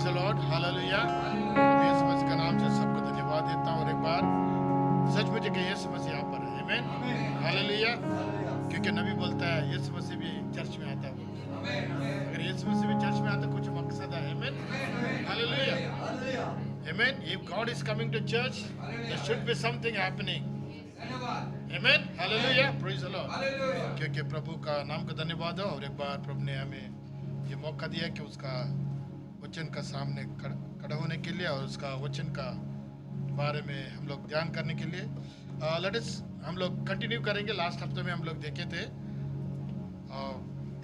The Lord, hallelujah. मैं यीशु मसीह का नाम से सबको धन्यवाद देता हूँ और एक बार सचमुच कि यीशु मसीह यहाँ पर है, आमीन, हालेलुया। क्योंकि नबी बोलता है यीशु मसीह भी चर्च में आता है। अगर यीशु मसीह भी चर्च में आता कुछ मकसद है, आमीन, हालेलुया, आमीन। If God is coming to church, there should be something happening, आमीन, हालेलुया, प्रेज द लॉर्ड। क्योंकि प्रभु का नाम का धन्यवाद हो और एक बार प्रभु ने हमें ये मौका दिया कि उसका वचन का सामने खड़ा होने के लिए और उसका वचन का बारे में हम लोग ध्यान करने के लिए हम लोग कंटिन्यू करेंगे। लास्ट हफ्ते में हम लोग देखे थे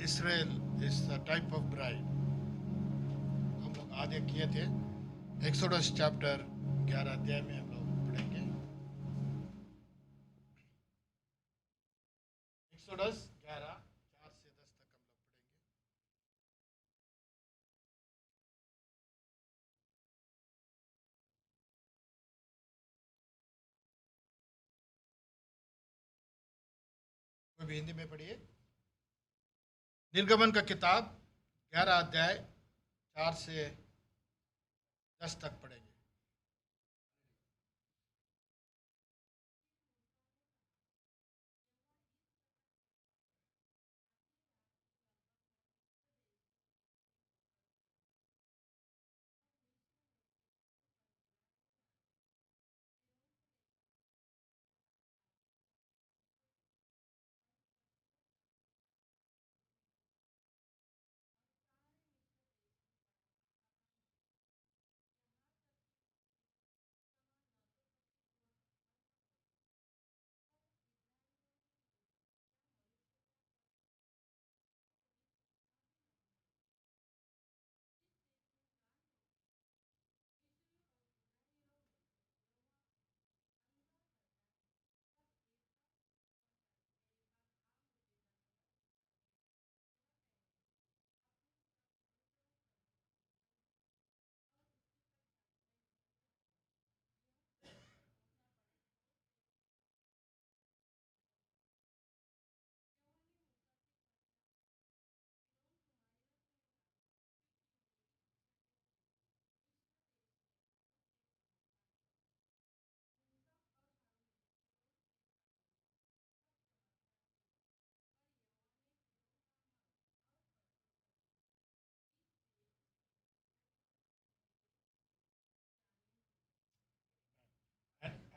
Israel is the type of bride, हम लोग आधे किए थे। एक्सोडस चैप्टर 11 अध्याय में हम लोग पढ़ेंगे। एक्सोडस 11 4 से 10 तक हम लोग पढ़ेंगे। कोई भी हिंदी में पढ़िए। निर्गमन का किताब 11 अध्याय 4 से 10 तक पढ़ेंगे।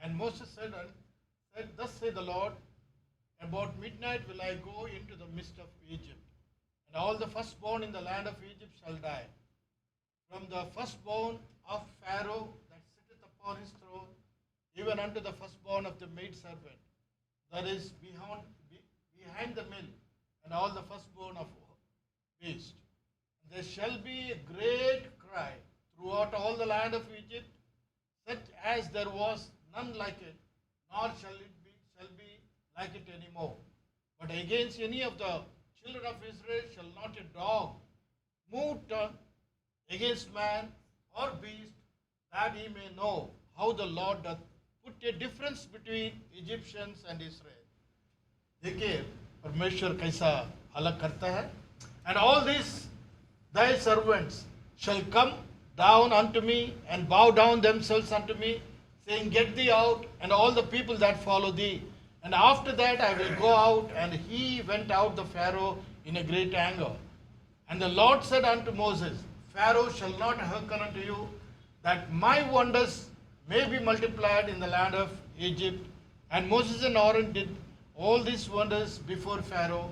And Moses said, Thus say the Lord, about midnight will I go into the midst of Egypt, and all the firstborn in the land of Egypt shall die. From the firstborn of Pharaoh that sitteth upon his throne, even unto the firstborn of the maidservant that is behind the mill, and all the firstborn of beast. There shall be a great cry throughout all the land of Egypt, such as there was none like it, nor shall be like it any more. But against any of the children of Israel shall not a dog move tongue against man or beast, that he may know how the Lord doth put a difference between Egyptians and Israel. देखिए परमेश्वर कैसा अलग करता है। And all these thy servants shall come down unto me and bow down themselves unto me, saying, Get thee out, and all the people that follow thee. And after that I will go out. And he went out the Pharaoh in a great anger. And the Lord said unto Moses, Pharaoh shall not hearken unto you, that my wonders may be multiplied in the land of Egypt. And Moses and Aaron did all these wonders before Pharaoh.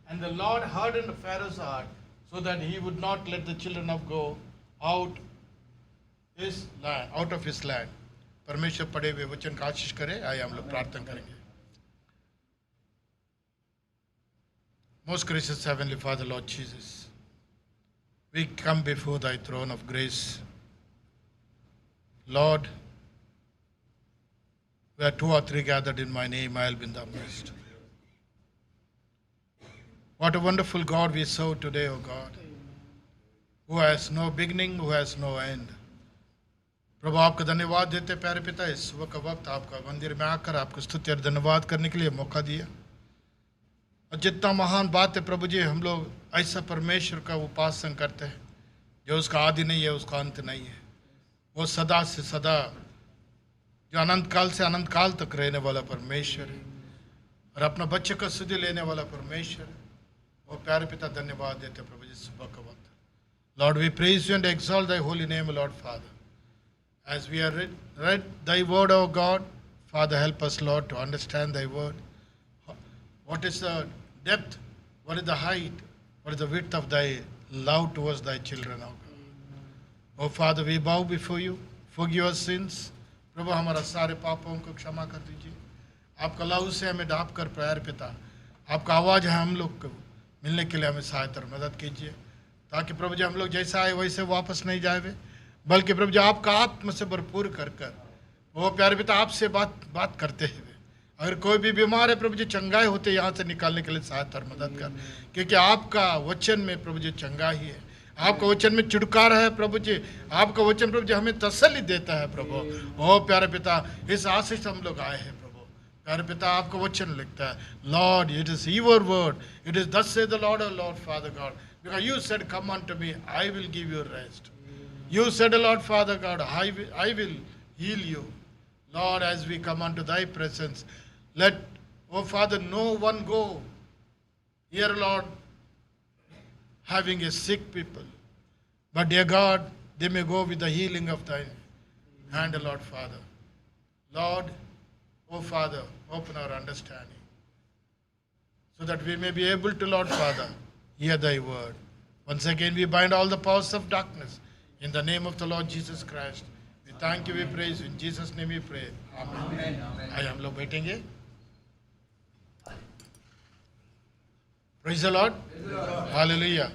And the Lord hardened Pharaoh's heart, so that he would not let the children of go out of his land. परमेश्वर पढ़े हुए वचन का आशीष करे। आइए हम लोग प्रार्थना करेंगे। Most gracious Heavenly Father, Lord Jesus, we come before thy throne of grace. Lord, where 2 or 3 gathered in my name, I will be in the midst. What a wonderful God we serve today, O God, who has no beginning, who has no end. प्रभु आपका धन्यवाद देते प्यारे पिता, इस वक्त आपका मंदिर में आकर आपको स्तुति और धन्यवाद करने के लिए मौका दिया। और जितना महान बात है प्रभु जी, हम लोग ऐसा परमेश्वर का उपासना करते हैं जो उसका आदि नहीं है, उसका अंत नहीं है। वो सदा से सदा, जो अनंत काल से अनंत काल तक रहने वाला परमेश्वर है और अपना बच्चे का सुधि लेने वाला परमेश्वर है। वो प्यारे पिता, धन्यवाद देते प्रभु जी सुबह का वक्त। Lord, we praise you and exalt thy holy name, Lord Father. As we have read thy word, O God, Father, help us, Lord, to understand thy word. What is the depth? What is the height? What is the width of thy love towards thy children, O God? Oh Father, we bow before you. Forgive our sins. प्रभु, हमारा सारे पापों को क्षमा कर दीजिए। आपका लहू से हमें ढाँप कर प्यारे पिता, आपका आवाज़ है हम लोग को मिलने के लिए हमें सहायता और मदद कीजिए, ताकि प्रभु जी हम लोग जैसा आए वैसे वापस नहीं जाए, बल्कि प्रभु जी आपका आत्मा से भरपूर कर कर वो प्यारे पिता आपसे बात करते हुए, अगर कोई भी बीमार है प्रभु जी, चंगाई होते यहाँ से निकालने के लिए सहायता और मदद कर, क्योंकि आपका वचन में प्रभु जी चंगाई है, आपका वचन में छुटकारा है प्रभु जी, आपका वचन प्रभु जी हमें तसल्ली देता है प्रभु। ओ प्यारे पिता, इस आशीष से हम लोग आए हैं प्रभु। प्यारे पिता, आपका वचन लिखता है, Lord it is your word, it is thus saith the Lord, O Lord Father God, because you said, come unto me, I will give you rest. You said, Lord Father God, I will heal you. Lord, as we come unto thy presence, let, oh Father, no one go here, Lord, having a sick people. But dear God, they may go with the healing of thy hand, Lord Father. Lord, oh Father, open our understanding, so that we may be able to, Lord Father, hear thy word. Once again, we bind all the powers of darkness in the name of the Lord Jesus Christ. We thank you, we praise you. In Jesus' name we pray. Amen. आइए हम लोग बैठेंगे। Praise the Lord. Hallelujah.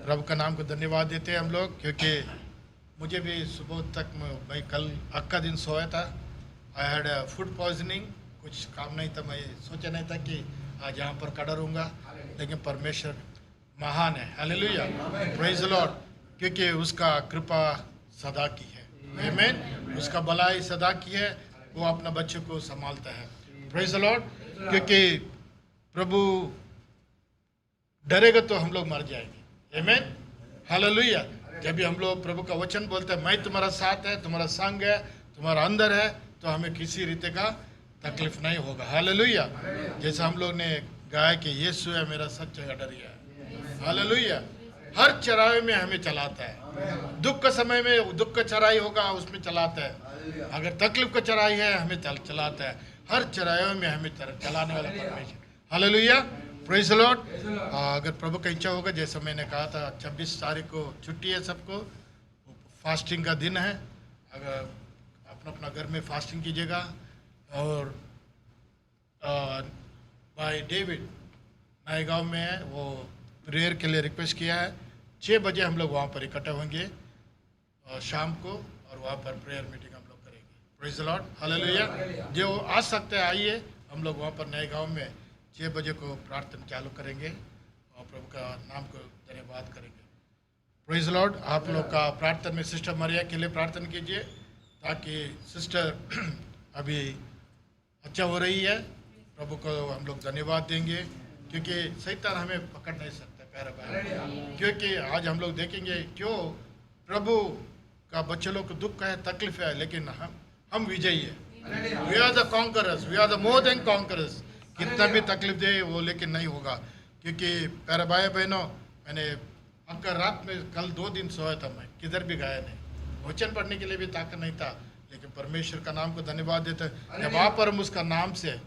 रब का नाम को धन्यवाद देते हैं हम लोग, क्योंकि मुझे भी सुबह तक मैं कल अक्का दिन सोया था। आई हैड फूड पॉइजनिंग, कुछ काम नहीं था, मैं सोचा नहीं था कि आज यहाँ पर खड़ा रहूँगा, लेकिन परमेश्वर महान है। हालेलुया, प्रेज द लॉर्ड, क्योंकि उसका कृपा सदा की है, आमीन, उसका भलाई सदा की है, वो अपना बच्चे को संभालता है। प्रेज द लॉर्ड, क्योंकि प्रभु डरेगा तो हम लोग मर जाएंगे, आमीन, हालेलुया। जब भी हम लोग प्रभु का वचन बोलते हैं, मैं तुम्हारा साथ है, तुम्हारा संग है, तुम्हारा अंदर है, तो हमें किसी रीति का तकलीफ नहीं होगा। हालेलुया। जैसे हम लोग ने गाया कि यीशु है मेरा सच्चा डरिया, हालेलुया। हर चराई में हमें चलाता है, दुख का समय में दुख का चराई होगा उसमें चलाता है, अगर तकलीफ का चराई है हमें चलाता है, हर चराई में हमें चलाने वाला परमेश्वर। Hallelujah, praise the Lord. अगर प्रभु का इच्छा होगा, जैसे मैंने कहा था 26 तारीख को छुट्टी है सबको, फास्टिंग का दिन है, अगर अपना अपना घर में फास्टिंग कीजिएगा। और भाई डेविड नए गाँव में है, वो प्रेयर के लिए रिक्वेस्ट किया है, 6 बजे हम लोग वहाँ पर इकट्ठे होंगे शाम को, और वहाँ पर प्रेयर मीटिंग हम लोग करेंगे। Praise the Lord, hallelujah. जो आ सकते हैं आइए, हम लोग वहाँ पर नए गाँव में 6 बजे को प्रार्थना चालू करेंगे और प्रभु का नाम को धन्यवाद करेंगे। Praise the Lord. आप लोग का प्रार्थना में सिस्टर मरिया के लिए प्रार्थना कीजिए, ताकि सिस्टर अभी अच्छा हो रही है। प्रभु को हम लोग धन्यवाद देंगे, क्योंकि शैतान हमें पकड़ नहीं सकता प्यारे भाई, क्योंकि आज हम लोग देखेंगे क्यों प्रभु का बच्चे लोग को दुख है, तकलीफ है, लेकिन हम विजयी है। We are the conquerors, we are the more than conquerors. कितना भी तकलीफ दे वो लेकिन नहीं होगा, क्योंकि प्यारे भाई बहनों, मैंने अगर रात में कल 2 दिन सोया था, मैं किधर भी गया नहीं, वचन पढ़ने के लिए भी ताकत नहीं था, लेकिन परमेश्वर का नाम को धन्यवाद देते हैं। जब वहाँ पर हम उसका नाम से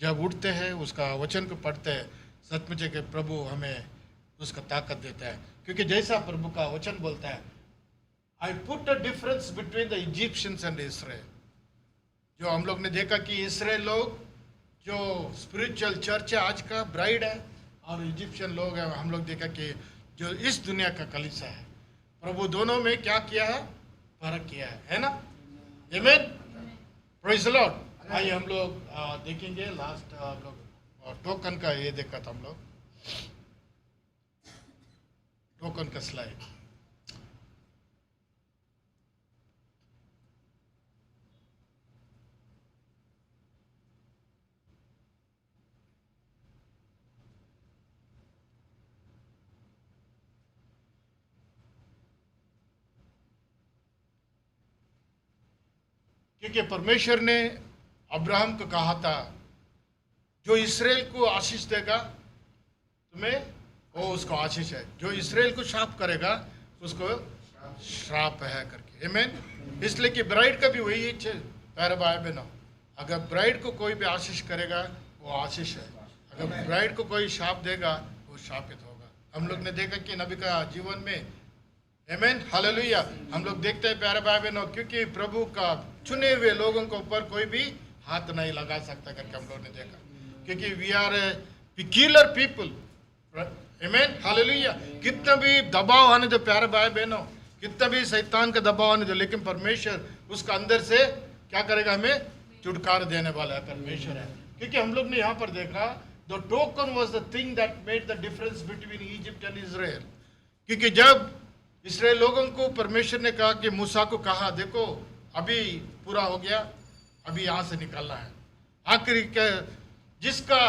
जब उठते हैं, उसका वचन को पढ़ते हैं, सचमुच है कि प्रभु हमें उसका ताकत देता है, क्योंकि जैसा प्रभु का वचन बोलता है, I put a difference between the Egyptians and Israel. जो हम लोग ने देखा कि इसराइल लोग जो स्पिरिचुअल चर्च है आज का ब्राइड है, और इजिप्शियन लोग हैं, हम लोग देखा कि जो इस दुनिया का कलीसिया है, प्रभु दोनों में क्या किया है, फर्क किया है ना, आमीन, प्रेज द लॉर्ड। आइए हम लोग देखेंगे लास्ट हम लोग टोकन का ये देखा था हम लोग, टोकन का स्लाइड। क्योंकि परमेश्वर ने अब्राहम को कहा था, जो इसराइल को आशीष देगा तुम्हें वो उसको आशीष है, जो इसराइल को शाप करेगा उसको श्राप है करके। आमीन। इसलिए कि ब्राइड का भी वही इच्छा है प्यारे भाई बहनों, अगर ब्राइड को कोई भी आशीष करेगा वो आशीष है, अगर ब्राइड को कोई शाप देगा वो शापित होगा। हम लोग ने देखा कि नबी का जीवन में, आमीन, हालेलुया, हम लोग देखते हैं प्यारे भाई बहनों, क्योंकि प्रभु का चुने हुए लोगों के ऊपर कोई भी हाथ नहीं लगा सकता करके हम लोग ने देखा, क्योंकि we are a peculiar people. आमीन, हालेलुया। कितना भी दबाव आने दो प्यारे भाई बहनों, कितना भी शैतान का दबाव आने दो, लेकिन परमेश्वर उसका अंदर से क्या करेगा, हमें छुटकारा देने वाला है परमेश्वर है। क्योंकि हम लोग ने यहाँ पर देखा, the token was the thing that made the difference between Egypt and Israel. क्योंकि जब इसराइल लोगों को परमेश्वर ने कहा कि मूसा को कहा, देखो अभी पूरा हो गया, अभी यहाँ से निकलना है, आखिरी जिसका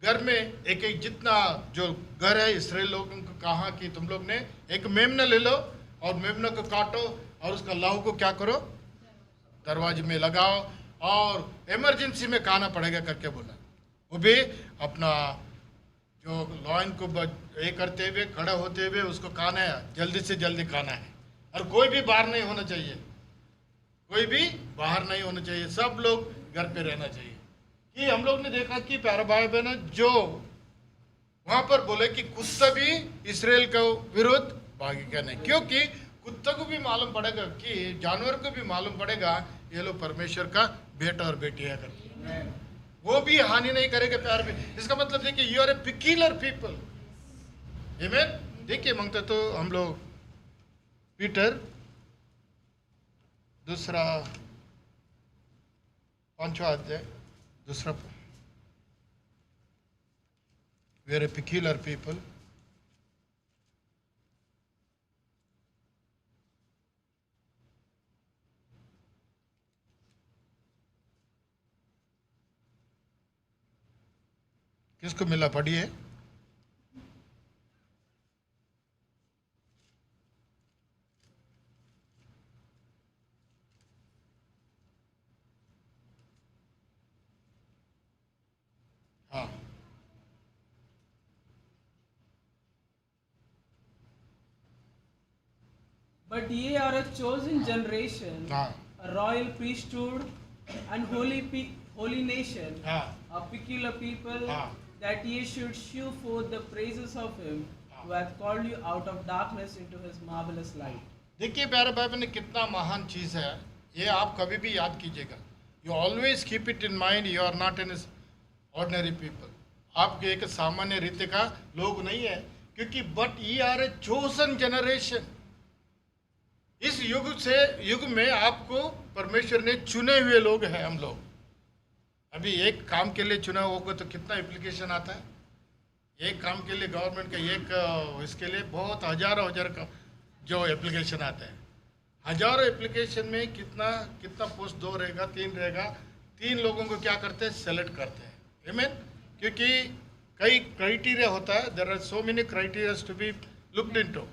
घर में एक एक जितना जो घर है, इसराइल लोगों को कहा कि तुम लोग ने एक मेमना ले लो और मेमना को काटो और उसका लहू को क्या करो, दरवाजे में लगाओ और इमरजेंसी में खाना पड़ेगा करके बोला। वो भी अपना जो लॉइन को ये करते हुए, खड़ा होते हुए उसको खाना है, जल्दी से जल्दी खाना है, और कोई भी बाहर नहीं होना चाहिए, कोई भी बाहर नहीं होना चाहिए, सब लोग घर पे रहना चाहिए। कि हम लोग ने देखा कि प्यारे भाई बहनों, जो वहां पर बोले कि कुत्ता भी इसराइल के विरुद्ध भागेगा नहीं, क्योंकि कुत्ता को भी मालूम पड़ेगा कि जानवर को भी मालूम पड़ेगा ये लोग परमेश्वर का बेटा और बेटी है करके, वो भी हानि नहीं करेगा प्यार में। इसका मतलब देखिए, you are a peculiar people. आमीन। देखिए मांगते तो हम लोग पीटर दूसरा 5वां अध्याय दूसरा, we are a peculiar people. किसको मिला, पढ़िए। हाँ, But ye are a chosen generation, हाँ, a royal priesthood, and holy nation, हाँ, a peculiar people, हाँ, that ye should shew forth the praises of him who hath called you out of darkness into his marvelous light. देखिए प्यारे भाई बहन, कितना महान चीज़ है ये, आप कभी भी याद कीजिएगा। You always keep it in mind, you are not an ordinary people. आप एक सामान्य रीति का लोग नहीं है, क्योंकि बट ये आर ए चोजन जनरेशन। इस युग में आपको परमेश्वर ने चुने हुए लोग हैं हम लोग। अभी एक काम के लिए चुना होगा तो कितना एप्लीकेशन आता है, एक काम के लिए गवर्नमेंट का एक इसके लिए बहुत हजारों का जो एप्लीकेशन आता है, हजारों एप्लीकेशन में कितना कितना पोस्ट 2 रहेगा 3 रहेगा, 3 लोगों को क्या करते हैं, सेलेक्ट करते हैं। आमीन। क्योंकि कई क्राइटेरिया होता है, there are so many criterias to be looked into.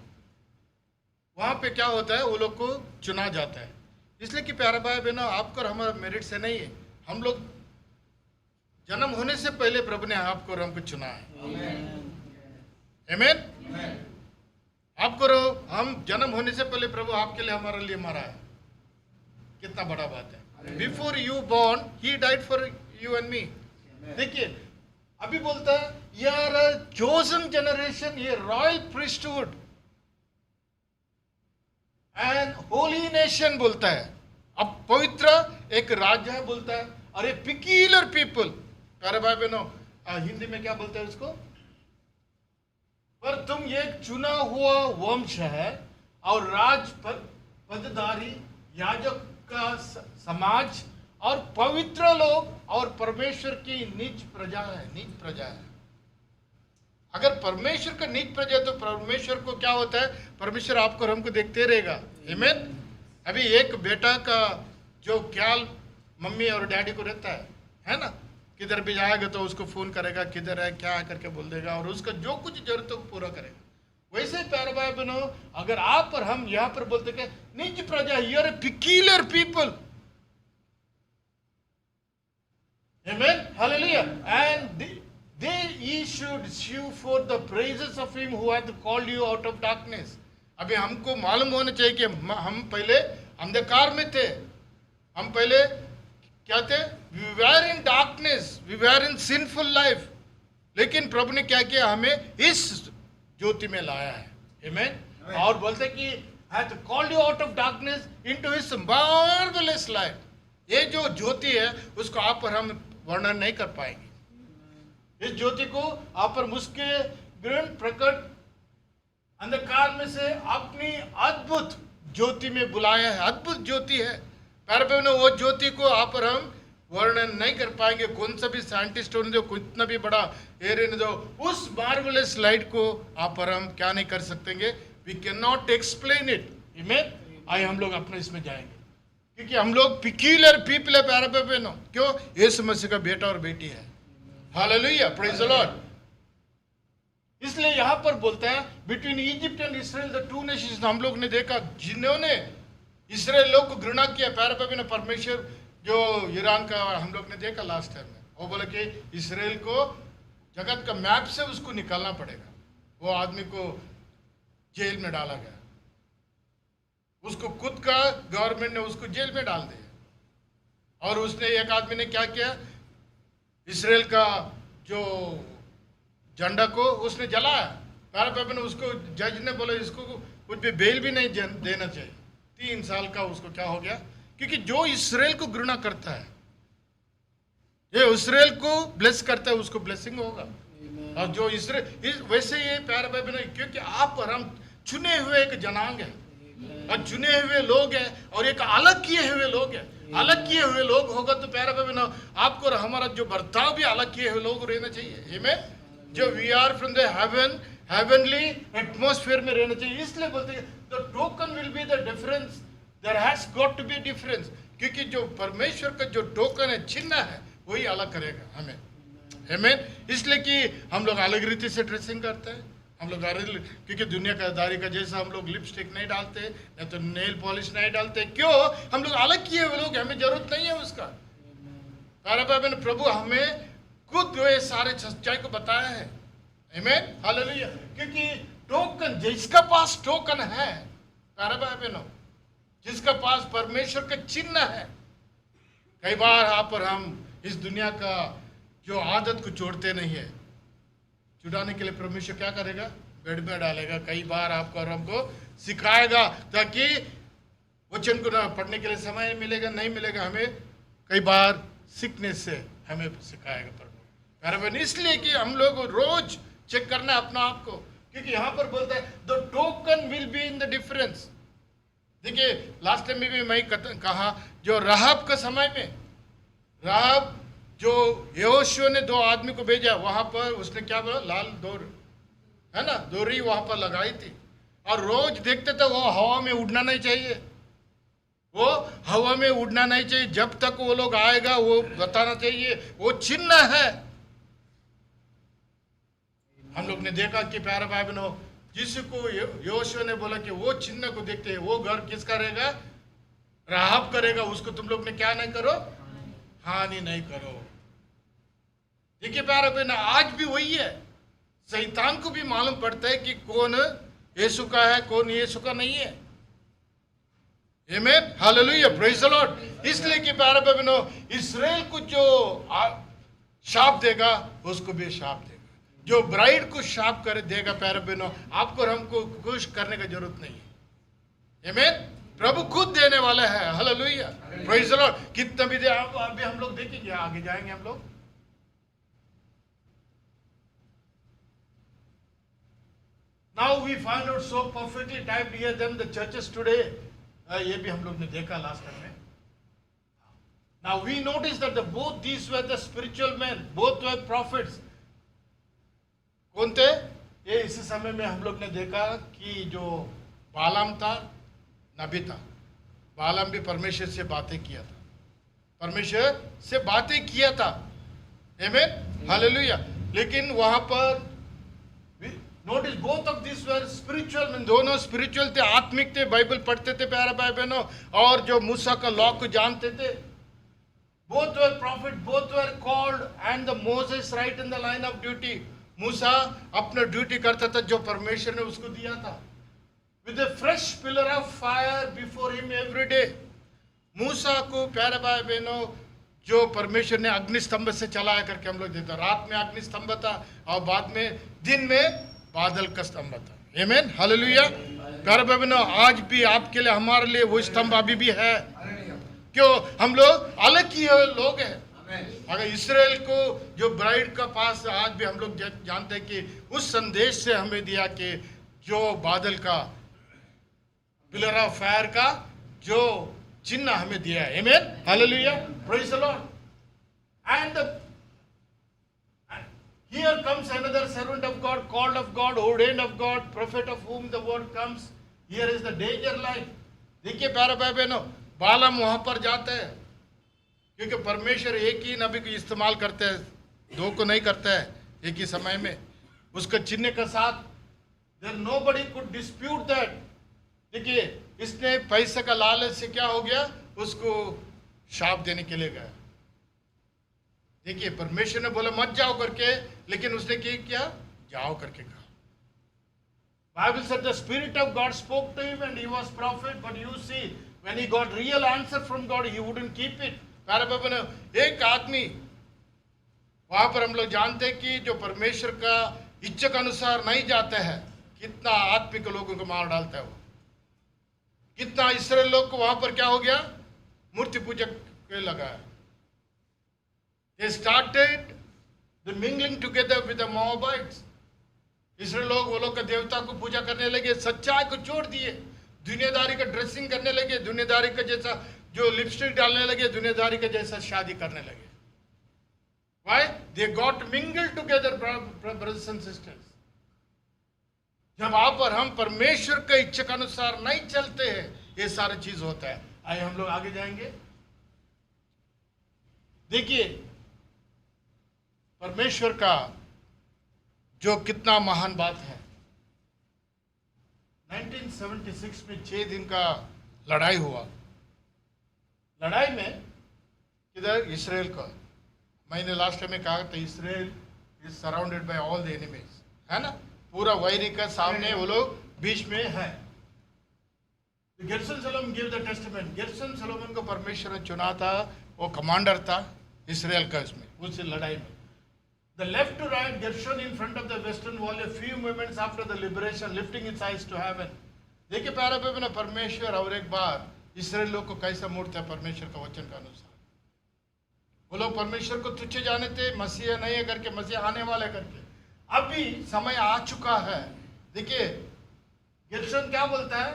वहाँ पे क्या होता है, वो लोग को चुना जाता है। इसलिए कि प्यारा भाई बहनों, आपको और हमारा मेरिट से नहीं है, हम लोग जन्म होने से पहले प्रभु ने आपको और हमको चुना है। आमीन। आपको हम जन्म होने से पहले प्रभु आपके लिए हमारे लिए मरा है, कितना बड़ा बात है। Before you born he died for you and me. देखिए अभी बोलता है यार चोजन जनरेशन, ये royal priesthood and Holi nation बोलता है। अब पवित्र एक राज्य है बोलता है, और ये पिक्यूलर पीपल। प्यारे भाई बहनों, हिंदी में क्या बोलते हैं उसको, पर तुम ये चुना हुआ वंश है और राज पदधारी याजक का समाज और पवित्र लोग और परमेश्वर की निज प्रजा है। निज प्रजा है। अगर परमेश्वर का निज प्रजा तो परमेश्वर को क्या होता है, परमेश्वर आपको और हमको देखते रहेगा। आमीन। अभी एक बेटा का जो ख्याल मम्मी और डैडी को रहता है ना, किधर भी जाएगा तो उसको फोन करेगा, किधर है क्या है करके बोल देगा, और उसका जो कुछ जरूरत है पूरा करेगा। वैसे प्यारे भाई बहनों, अगर आप और हम यहाँ पर बोलते कि निज प्रजा, you are a peculiar people, Amen. Hallelujah. And ye should shew forth the praises of him who hath called you out of darkness. अभी हमको मालूम होना चाहिए कि हम पहले अंधकार में थे, हम पहले क्या थे? We were in darkness, we were in sinful life. लेकिन प्रभु ने क्या किया? हमें इस ज्योति में लाया है. Amen. और बोलते कि hath called you out of darkness into his marvelous light. ये जो ज्योति है उसको आप पर हम वर्णन नहीं कर पाएंगे. इस ज्योति को आप पर मुझके गृह प्रकट अंधकार में से अपनी अद्भुत ज्योति में बुलाया है. अद्भुत ज्योति है प्यारे बहनों. वो ज्योति को आप पर हम वर्णन नहीं कर पाएंगे. कौन सा भी साइंटिस्ट होने दो, कितना भी बड़ा एरिया ने दो, उस मार्वलस लाइट को आप पर हम क्या नहीं कर सकतेंगे. We can not explain it. Amen. आइए हम लोग अपने इसमें जाएंगे, क्योंकि हम लोग पिक्यूलियर पीपल है प्यारे बहनों. क्यों? यीशु मसीह का बेटा और बेटी है. Hallelujah, praise the Lord. इसलिए यहाँ पर बोलते हैं between Egypt and Israel the two nations. हम लोग ने देखा जिन्होंने इसराइल लोग को घृणा किया प्यारे बहनों, परमेश्वर जो ईरान का हम लोग ने देखा लास्ट टाइम में, वो बोले कि इसराइल को जगत का मैप से उसको निकालना पड़ेगा. वो आदमी को जेल में डाला गया, उसको खुद का गवर्नमेंट ने उसको जेल में डाल दिया. और उसने एक आदमी ने क्या किया? इसराइल का जो झंडा को उसने जलाया. प्यारे बहनों, उसको जज ने बोला इसको कुछ भी बेल भी नहीं देना चाहिए. 3 साल का उसको क्या हो गया? क्योंकि जो इसराइल को घृणा करता है, ये इसराइल को ब्लेस करता है, उसको ब्लेसिंग होगा. और जो इसराइल वैसे ये प्यारे बहनों, क्योंकि आप और हम चुने हुए एक जनांग है और चुने हुए लोग हैं और एक अलग किए हुए लोग हैं. अलग किए हुए लोग होगा तो प्यारे बहनों आपको और हमारा जो बर्ताव भी अलग किए हुए लोग रहना चाहिए. आमीन. जो we are from the heaven, heavenly atmosphere में रहना चाहिए. इसलिए बोलते हैं the token will be the difference. There has got to be difference. क्योंकि जो परमेश्वर का जो टोकन है, चिन्ह है, वही अलग करेगा हमें. आमीन. इसलिए कि हम लोग अलग रीति से ड्रेसिंग करते हैं. हम लोग क्योंकि दुनियादारी का जैसा हम लोग लिपस्टिक नहीं डालते, या तो नेल पॉलिश नहीं डालते. क्यों? हम लोग अलग किए हुए लोग, हमें जरूरत नहीं है उसका. प्यारे प्रभु हमें खुद ये सारे सच्चाई को बताया है. आमीन. हालेलुया. क्योंकि टोकन, जिसका पास टोकन है प्यारे बहनों, जिसका पास परमेश्वर का चिन्ह है, कई बार आप और हम इस दुनिया का जो आदत को छोड़ते नहीं है, छुड़ाने के लिए परमेश्वर क्या करेगा? बेड में डालेगा. कई बार आपको और हमको सिखाएगा, ताकि वचन को ना पढ़ने के लिए समय मिलेगा, नहीं मिलेगा. हमें कई बार सिकनेस से हमें सिखाएगा प्रभु. इसलिए कि हम लोग रोज चेक करना है अपना आप को, क्योंकि यहाँ पर बोलता है the token will be in the difference. देखिए लास्ट टाइम में भी मैं कहा, जो राहब का समय में, राहब जो यहोशू ने 2 आदमी को भेजा, वहां पर उसने क्या बोला? लाल डोर है ना, डोरी वहां पर लगाई थी. और रोज देखते थे वो हवा में उड़ना नहीं चाहिए, वो हवा में उड़ना नहीं चाहिए. जब तक वो लोग आएगा वो बताना चाहिए, वो चिन्ह है. हम लोग ने देखा कि प्यारे भाई बहनों, जिसको यहोशू ने बोला कि वो चिन्ह को देखते हैं, वो घर किसका रहेगा? राहब करेगा. उसको तुम लोग ने क्या नहीं करो? हानि नहीं करो. देखिए प्यारे बहन, आज भी वही है. शैतान को भी मालूम पड़ता है कि कौन यीशु का है, कौन यीशु का नहीं है. आमीन. Hallelujah, praise the Lord. इसलिए कि प्यारे बहनों, इस्राएल को जो शाप देगा उसको भी शाप देगा. जो ब्राइड को शाप कर देगा प्यारे बहनों, आपको और हमको खुश करने की जरूरत नहीं है. आमीन. प्रभु खुद देने वाला है. Hallelujah, praise the Lord. कितना भी दे, अभी हम लोग देखेंगे, आगे जाएंगे हम लोग. Now we find out so perfectly typed here than the churches today. ये भी हम लोग ने देखा लास्ट टाइम में. Now we notice that both these were the spiritual men, both were prophets. कौन थे? ये इसी समय में हम लोग ने देखा कि जो बालाम था, नबी था. बालाम भी परमेश्वर से बातें किया था, परमेश्वर से बातें किया था. आमीन. हालेलुया. लेकिन वहां पर notice both of this were spiritual. दोनों स्पिरिचुअल थे, आत्मिक थे, बाइबल पढ़ते थे प्यारे भाई बहनों, और जो मूसा का लॉ को जानते थे. Both were prophets, both were called, and the Moses right in the line of duty. मूसा अपना ड्यूटी करता था जो परमेश्वर ने उसको दिया था. With a fresh pillar of fire before him every day. मूसा को प्यारे भाई बहनों जो परमेश्वर ने अग्नि स्तंभ से चलाया करके हम लोग देता. रात में अग्नि स्तंभ था और बाद में दिन में बादल का स्तंभ था. आमीन, हालेलुया. प्यारे भाई बहनों आज भी आपके लिए हमारे लिए वो स्तंभ अभी भी है. क्यों? हम लोग अलग ही लोग हैं. अगर इस्राएल को जो ब्राइड का पास आज भी हम लोग जानते हैं कि उस संदेश से हमें दिया कि जो बादल का पिलर ऑफ फायर का जो चिन्ह हमें दिया है. आमीन, hallelujah, praise the Lord. And here comes another servant of God, called of God, ordained of God, prophet of whom the word comes. Here is the danger line. देखिए प्यारे भाई बहनों, बालाम वहां पर जाते हैं क्योंकि परमेश्वर एक ही नबी को इस्तेमाल करते हैं, दो को नहीं करता है एक ही समय में. उसका चिन्ह के साथ then nobody could dispute that. देखिए इसने पैसे का लालच से क्या हो गया, उसको शाप देने के लिए गया. देखिए परमेश्वर ने बोला मत जाओ करके, लेकिन उसने क्या किया, जाओ करके कहा. Bible said the Spirit of God spoke to him and he was prophet, but you see when he got real answer from God he wouldn't keep it. प्यारे बाबा ने एक आदमी वहां पर हम लोग जानते हैं कि जो परमेश्वर का इच्छा के अनुसार नहीं जाता है कितना आत्मिक लोगों को मार डालता है. वो कितना इस्राएल लोग को वहां पर क्या हो गया, मूर्ति पूजक के लगा है. They started the mingling together with the Moabites. Israel लोग वो लोग का देवता को पूजा करने लगे, सच्चाई को छोड़ दिए, दुनियादारी का ड्रेसिंग करने लगे, दुनियादारी का जैसा जो लिपस्टिक डालने लगे, दुनियादारी का जैसा शादी करने लगे. Why? They got mingled together, brothers and sisters. जब आप और हम परमेश्वर के इच्छा के अनुसार नहीं चलते हैं ये सारी चीज होता है. आइए हम लोग आगे जाएंगे. देखिए परमेश्वर का जो कितना महान बात है. 1976 में 6 दिन का लड़ाई हुआ. लड़ाई में किधर, इसराइल का. मैंने लास्ट टाइम में कहा था Israel is surrounded by all the enemies, है ना. पूरा वैरी का सामने वो लोग बीच में है. Gershon Salomon give the testament. Gershon Salomon को परमेश्वर ने चुना था, वो कमांडर था इसराइल का इसमें उस लड़ाई में. The left to right, Gershon in front of the western wall, a few moments after the liberation, lifting its eyes to heaven. देखिए प्यारे भाई बहनों, परमेश्वर और एक बार इसराइल लोग को कैसा मूर्त है परमेश्वर का वचन का अनुसार. वो लोग परमेश्वर को तुच्छ जाने थे, मसीह नहीं है करके, मसीह आने वाले करके. अभी समय आ चुका है. देखिए गेर्शोन क्या बोलता है,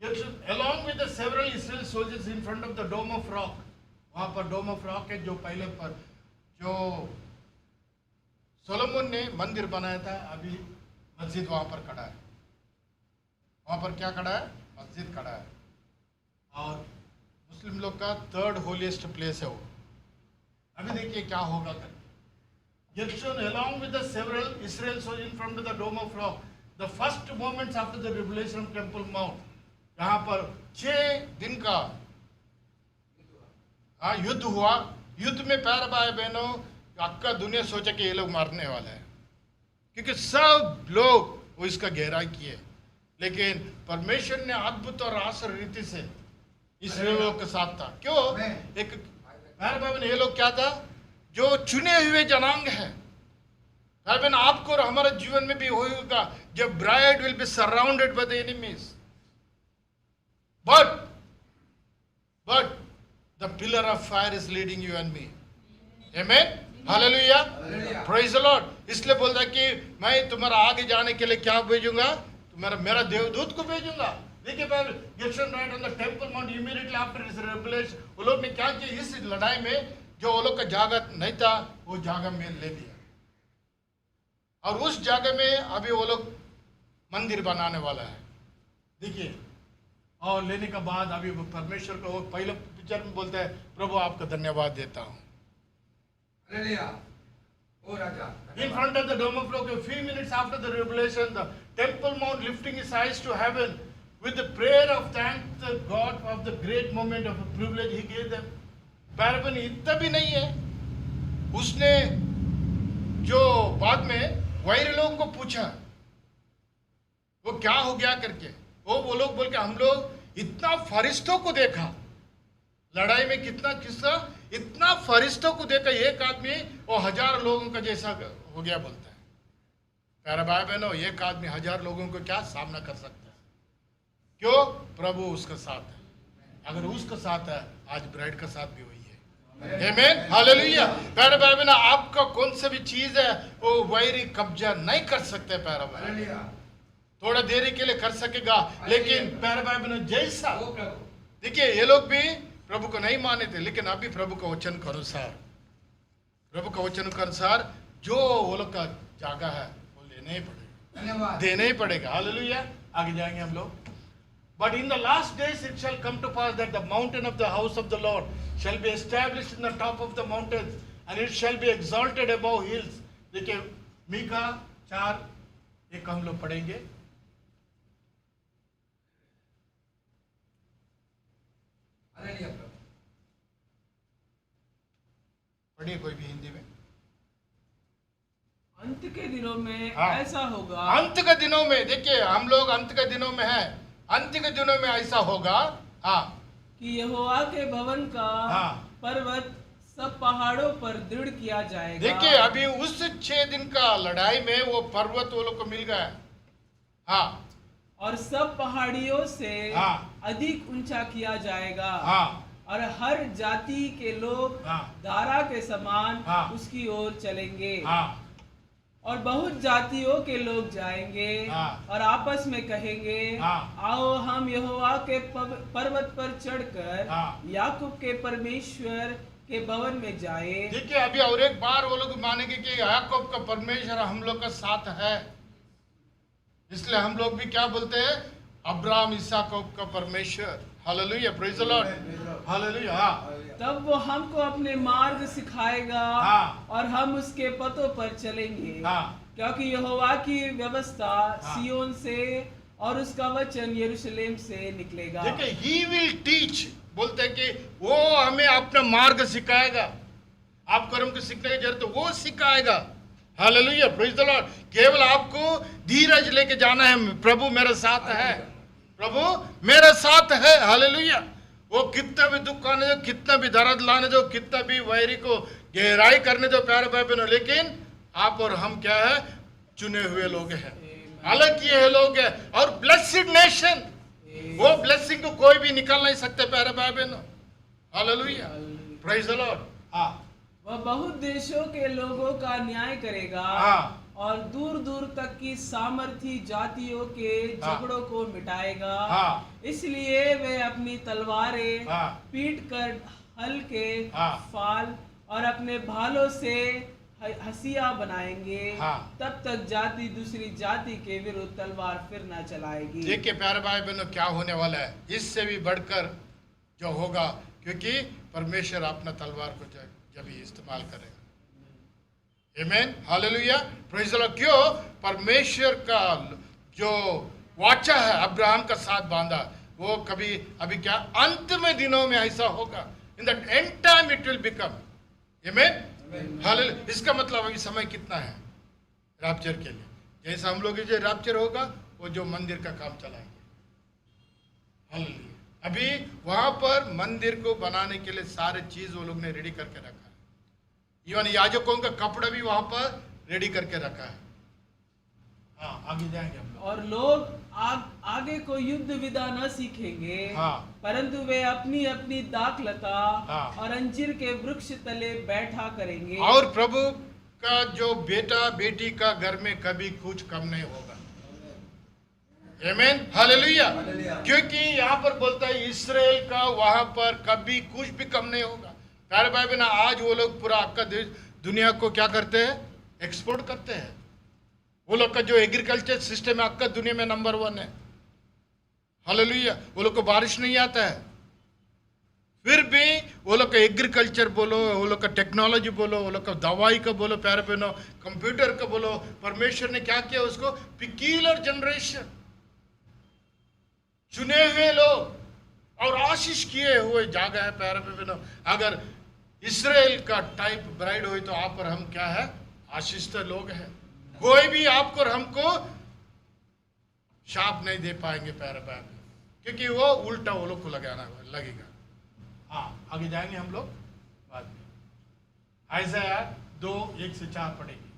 गेर्शोन along with the several Israel soldiers in front of the dome of rock. वहां पर डोम ऑफ रॉक है जो पहले पर जो सोलोमन ने मंदिर बनाया था, अभी मस्जिद वहां पर खड़ा है. वहां पर क्या खड़ा है, मस्जिद खड़ा है. और मुस्लिम लोग का 3rd होलीएस्ट प्लेस है वो. अभी देखिए क्या होगा कर. Gershon along with the several Israel soldiers in front of the dome of rock, the first moments after the revelation of Temple Mount. यहाँ पर 6 दिन का युद्ध हुआ. युद्ध में प्यारे भाई बहनों अक्का दुनिया सोचा कि ये लोग मारने वाले हैं, क्योंकि सब लोग वो इसका गहराई किए, लेकिन परमेश्वर ने अद्भुत और आश्चर्य रीति से इसराइल लोग के साथ था. क्यों? एक प्यारे भाई बहन ये लोग क्या था, जो चुने हुए जनांग है. भाई बहन आपको और हमारे जीवन में भी होगा जब bride will be surrounded by the enemies, but the pillar of fire is leading you and me. Amen, hallelujah, praise the Lord. इसलिए बोलता है कि मैं तुम्हारा आगे जाने के लिए क्या भेजूंगा, तुम्हारा मेरा देवदूत को भेजूंगा. देखिए गेर्शोन right on the temple mount immediately after his revelation. वो लोग ने क्या किया, इस लड़ाई में जो वो लोग का जगह नहीं था वो जगह में ले लिया, और उस जगह में अभी वो लोग मंदिर बनाने वाला है. देखिए और लेने के बाद अभी परमेश्वर को पहले पिक्चर में बोलता है, प्रभु आपका धन्यवाद देता हूँ. In front of the dome of rock, a few minutes after the revelation, the Temple Mount lifting his eyes to heaven with the prayer of thanks to God of the great moment of a privilege he gave them. प्यारे बहन इतना भी नहीं है, उसने जो बाद में वैर लोगों को पूछा वो क्या हो गया करके, वो लोग बोल के हम लोग इतना फरिश्तों को देखा लड़ाई में, कितना किस्सा, इतना फरिश्तों को देखा, एक आदमी वो 1000 लोगों का जैसा हो गया बोलता है। प्यारे भाई बहनों, एक आदमी 1000 लोगों को क्या सामना कर सकता है? क्यों? प्रभु उसका साथ है। अगर उसका साथ है, आज ब्राइड का साथ भी वही है। आमीन, हालेलुया। प्यारे भाई बहनों, आपका कौन सा भी चीज है वो वैरी कब्जा नहीं कर सकते। प्यारे भाई, थोड़ा देरी के लिए कर सकेगा, लेकिन प्यारे भाई बहनों जैसा, देखिए ये लोग भी प्रभु को नहीं माने थे, लेकिन अभी प्रभु का वचन के अनुसार, प्रभु का वचन के अनुसार जो वो लोग का जागा है वो लेना ही पड़ेगा, देना ही पड़ेगा। हालेलुया। आगे जाएंगे हम लोग। But in the last days it shall come to pass that the mountain of the house of the Lord shall be established in the top of the mountains, and it shall be exalted above hills. देखिए मीका 4:1 हम लोग पढ़ेंगे। पढ़िए कोई भी हिंदी में। अंत के दिनों में हाँ। ऐसा होगा, अंत के दिनों में, देखिए हम लोग अंत के दिनों में हैं, अंत के दिनों में ऐसा होगा, हाँ, कि यहोवा के भवन का हाँ। पर्वत सब पहाड़ों पर दृढ़ किया जाएगा। देखिए अभी उस 6 दिन का लड़ाई में वो पर्वत वो लोग को मिल गया, हाँ, और सब पहाड़ियों से हाँ। अधिक ऊंचा किया जाएगा, हाँ, और हर जाति के लोग हाँ। धारा के समान हाँ। उसकी ओर चलेंगे, हाँ, और बहुत जातियों के लोग जाएंगे, हाँ। और आपस में कहेंगे, हाँ। आओ हम यहोवा के पर्वत पर चढ़कर हाँ। याकूब के परमेश्वर के भवन में जाए। देखिए अभी और एक बार वो लोग मानेंगे कि याकूब का परमेश्वर हम लोग का साथ है, इसलिए हम लोग भी क्या बोलते हैं, अब्राहम इसहाक का परमेश्वर। Hallelujah, praise the Lord, hallelujah. हाँ, तब वो हमको अपने मार्ग सिखाएगा, हाँ। और हम उसके पथों पर चलेंगे, हाँ। क्योंकि यहोवा की व्यवस्था हाँ। सिय्योन से और उसका वचन यरूशलेम से निकलेगा। देखिए ही विल टीच, बोलते हैं कि वो हमें अपना मार्ग सिखाएगा, आपको हमको सीखने की जरूरत है, वो सिखाएगा। Hallelujah, praise the Lord. केवल आपको धीरज लेके जाना है, प्रभु मेरे साथ है, प्रभु मेरे साथ है। हालेलुया। वो कितना भी दुख आने दो, कितना भी दर्द लाने दो, कितना भी वैरी को गहराई करने दो प्यारे भाई बहनों, लेकिन आप और हम क्या है, चुने हुए लोग हैं, अलग किए हुए लोग हैं, और ब्लेसिड नेशन, वो ब्लेसिंग को कोई भी निकाल नहीं सकते प्यारे भाई बहनों। Hallelujah, praise the Lord. हाँ, वह बहुत देशों के लोगों का न्याय करेगा, हाँ। और दूर दूर तक की सामर्थी जातियों के हाँ। झगड़ों को मिटाएगा। हाँ। इसलिए वे अपनी तलवारें हाँ। पीट कर हल के हाँ। फाल और अपने भालों से हसिया बनाएंगे। हाँ। तब तक जाति दूसरी जाति के विरुद्ध तलवार फिर न चलाएगी। देखिए प्यारे भाई बहनों क्या होने वाला है, इससे भी बढ़कर जो होगा, क्योंकि परमेश्वर अपना तलवार को जब ही इस्तेमाल करेगा। आमीन, हालेलुया, प्रेज द लॉर्ड। क्यों? परमेश्वर का जो वाचा है अब्राहम का साथ बांधा, वो कभी अभी क्या अंत में दिनों में ऐसा होगा, in the end time it will become. आमीन, हालेलुया। इसका मतलब अभी समय कितना है रैप्चर के लिए, जैसा हम लोग जो रैप्चर होगा वो जो मंदिर का काम चलाएंगे। हालेलुया। अभी वहां पर मंदिर को बनाने के लिए सारे चीज वो लोग ने रेडी करके रखा है, इवन याजकों का कपड़ा भी वहां पर रेडी करके रखा है। हाँ, आगे जाएंगे हम लोग। और लोग आगे को युद्ध विधा न सीखेंगे, हाँ। परंतु वे अपनी अपनी दाखलता हाँ। और अंजीर के वृक्ष तले बैठा करेंगे। और प्रभु का जो बेटा बेटी का घर में कभी कुछ कम नहीं होगा। आमीन, हालेलुया। क्योंकि यहाँ पर बोलता है इस्राएल का वहां पर कभी कुछ भी कम नहीं होगा। प्यारे भाई बहन, आज वो लोग पूरा अक्का दुनिया को क्या करते हैं, एक्सपोर्ट करते हैं। वो लोग का जो एग्रीकल्चर सिस्टम है अक्का दुनिया में नंबर 1 है। हालेलुया। वो लोग को बारिश नहीं आता है, फिर भी वो लोग का एग्रीकल्चर बोलो, वो लोग का टेक्नोलॉजी बोलो, वो लोग का दवाई का बोलो, प्यारे बहनों कंप्यूटर का बोलो, परमेश्वर ने क्या किया उसको, पिक्यूलर जनरेशन, चुने हुए लोग और आशीष किए हुए जागा है प्यारे बहनों। अगर इसराइल का टाइप ब्राइड हुई तो आप और हम क्या है? आशीषित लोग हैं। कोई भी आपको और हमको शाप नहीं दे पाएंगे प्यारे भाई, क्योंकि वो उल्टा वो लोग को लगाना लगेगा। हाँ, आगे जाएंगे हम लोग बाद में। आइज़ाया 2:1-4 पढ़ेंगे।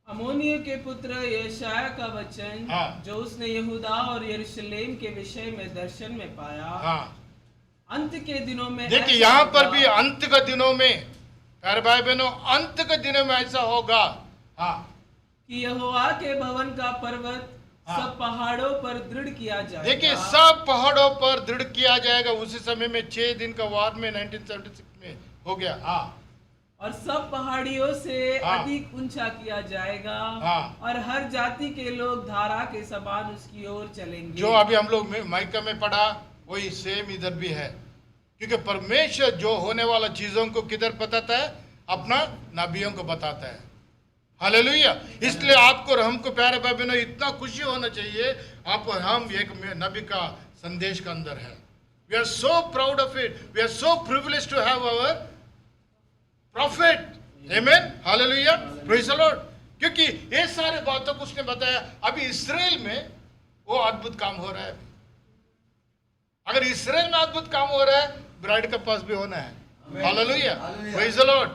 अमोनियों के पुत्र यशाया का वचन हाँ। जो उसने यहूदा और यरूशलेम के विषय में दर्शन में पाया। हाँ, अंत के दिनों में देखिए ऐसा यहाँ पर होगा भी अंत के दिनों में, प्यारे भाई बहनों, अंत के दिनों में ऐसा होगा। हाँ, कि यहोवा के भवन का पर्वत हाँ। सब पहाड़ों पर दृढ़ किया जाएगा। देखिए सब पहाड़ों पर दृढ़ किया जाएगा। उसी समय में 6 दिन का वार में 1976 में हो गया। हाँ, और सब पहाड़ियों से हाँ। अधिक ऊंचा किया जाएगा। हाँ। और हर जाति के लोग धारा के समान उसकी ओर चलेंगे। जो अभी हम लोग माइका में पढ़ा वही सेम इधर भी है, क्योंकि परमेश्वर जो होने वाला चीजों को किधर बताता है? अपना नबियों को बताता है। हालेलुया। इसलिए आपको और हमको प्यारे भाई बहनों इतना खुशी होना चाहिए, आप और हम एक नबी का संदेश के अंदर है। We are so proud of it, we are so privilege to have our prophet. Amen, hallelujah, praise the Lord. क्योंकि ये सारे बातों को उसने बताया। अभी इसराइल में वो अद्भुत काम हो रहा है। अगर इसराइल में अद्भुत काम हो रहा है, ब्राइड के पास भी होना है। हालेलुया, प्रेज द लॉर्ड,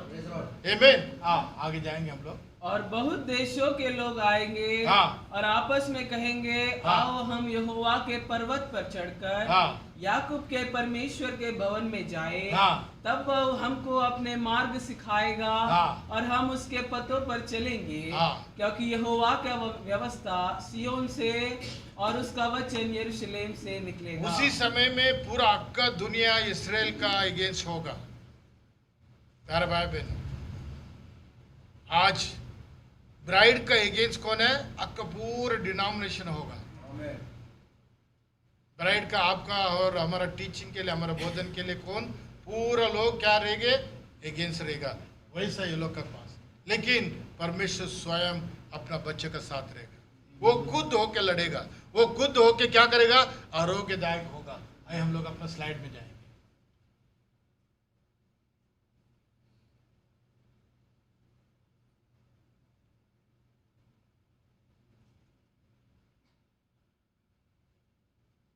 आमेन। हाँ, आगे जाएंगे हम लोग। और बहुत देशों के लोग आएंगे। हाँ। और आपस में कहेंगे, हाँ। आओ हम यहोवा के पर्वत पर चढ़कर हाँ। याकूब के परमेश्वर के भवन में जाएं। हाँ। तब वह हमको अपने मार्ग सिखाएगा। हाँ। और हम उसके पथों पर चलेंगे। हाँ। क्योंकि यहोवा का व्यवस्था सियोन से और उसका वचन यरूशलेम से निकलेगा। उसी समय में पूरा अक्का दुनिया इसराइल का अगेंस्ट होगा। प्यारे भाई बहन, आज ब्राइड का अगेंस्ट कौन है? अक्का पूरा डिनोमिनेशन होगा। ब्राइड का, आपका और हमारा टीचिंग के लिए, हमारा बोधन के लिए कौन? पूरा लोग क्या रहेंगे? अगेंस्ट रहेगा। वैसा ये लोग के पास, लेकिन परमेश्वर स्वयं अपना बच्चे का साथ रहेगा। वो खुद होके लड़ेगा, वो खुद होके क्या करेगा? आरोग्यदायक होगा। आइए हम लोग अपना स्लाइड में जाएंगे।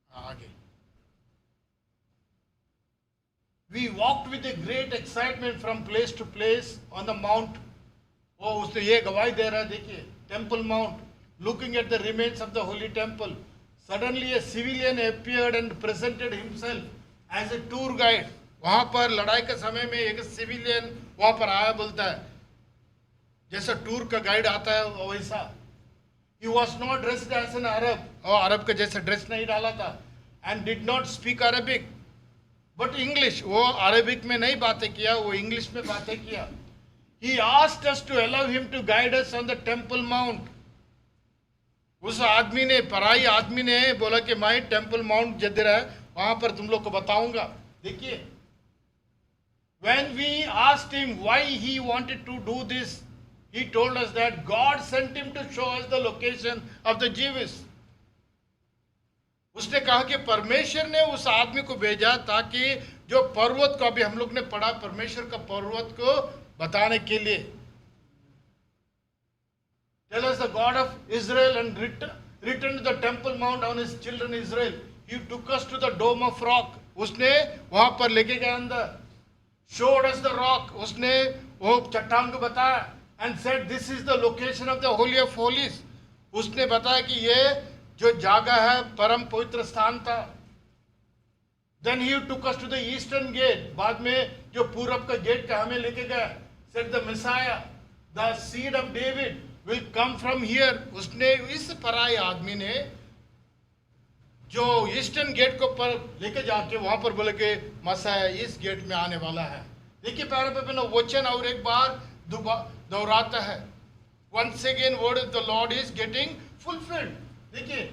आगे we walked with a great excitement from place to place on the mount. वो उसने ये गवाही दे रहा है, देखिए, temple mount, looking at the remains of the holy temple. Suddenly a civilian appeared and presented himself as a tour guide. वहां पर लड़ाई के समय में एक सिविलियन वहां पर आया, बोलता है जैसा टूर का गाइड आता है वैसा। He was not dressed as an Arab, और अरब के जैसा ड्रेस नहीं डाला था, and did not speak Arabic but English. वो अरबिक में नहीं बातें किया, वो इंग्लिश में बातें किया। He asked us to allow him to guide us on the temple mount. उस आदमी ने, पराई आदमी ने बोला कि मैं टेम्पल माउंट जिधर है वहां पर तुम लोग को बताऊंगा। देखिए, when we asked him why he wanted to do this, he told us that God sent him to show us the location of the Jews. उसने कहा कि परमेश्वर ने उस आदमी को भेजा ताकि जो पर्वत को अभी हम लोग ने पढ़ा, परमेश्वर का पर्वत को बताने के लिए। Tell us the God of Israel and returned to the temple mount on his children Israel. He took us to the dome of rock. उसने वहां पर लेके गया अंदर। Showed us the rock. उसने वो चट्टान को बताया and said this is the location of the holy of holies. उसने बताया कि ये जो जगह है परम पवित्र स्थान था। Then he took us to the eastern gate. बाद में जो पूरब का गेट का हमें लेके गया। Said the Messiah, the seed of David will come from here. उसने इस पराई आदमी ने जो ईस्टर्न गेट को पर लेके जाके वहां पर बोले कि मसीहा इस गेट में आने वाला है। देखिए प्यारे बहनों, वचन और एक बार दोहराता है। Once again word of the Lord is getting fulfilled. देखिए,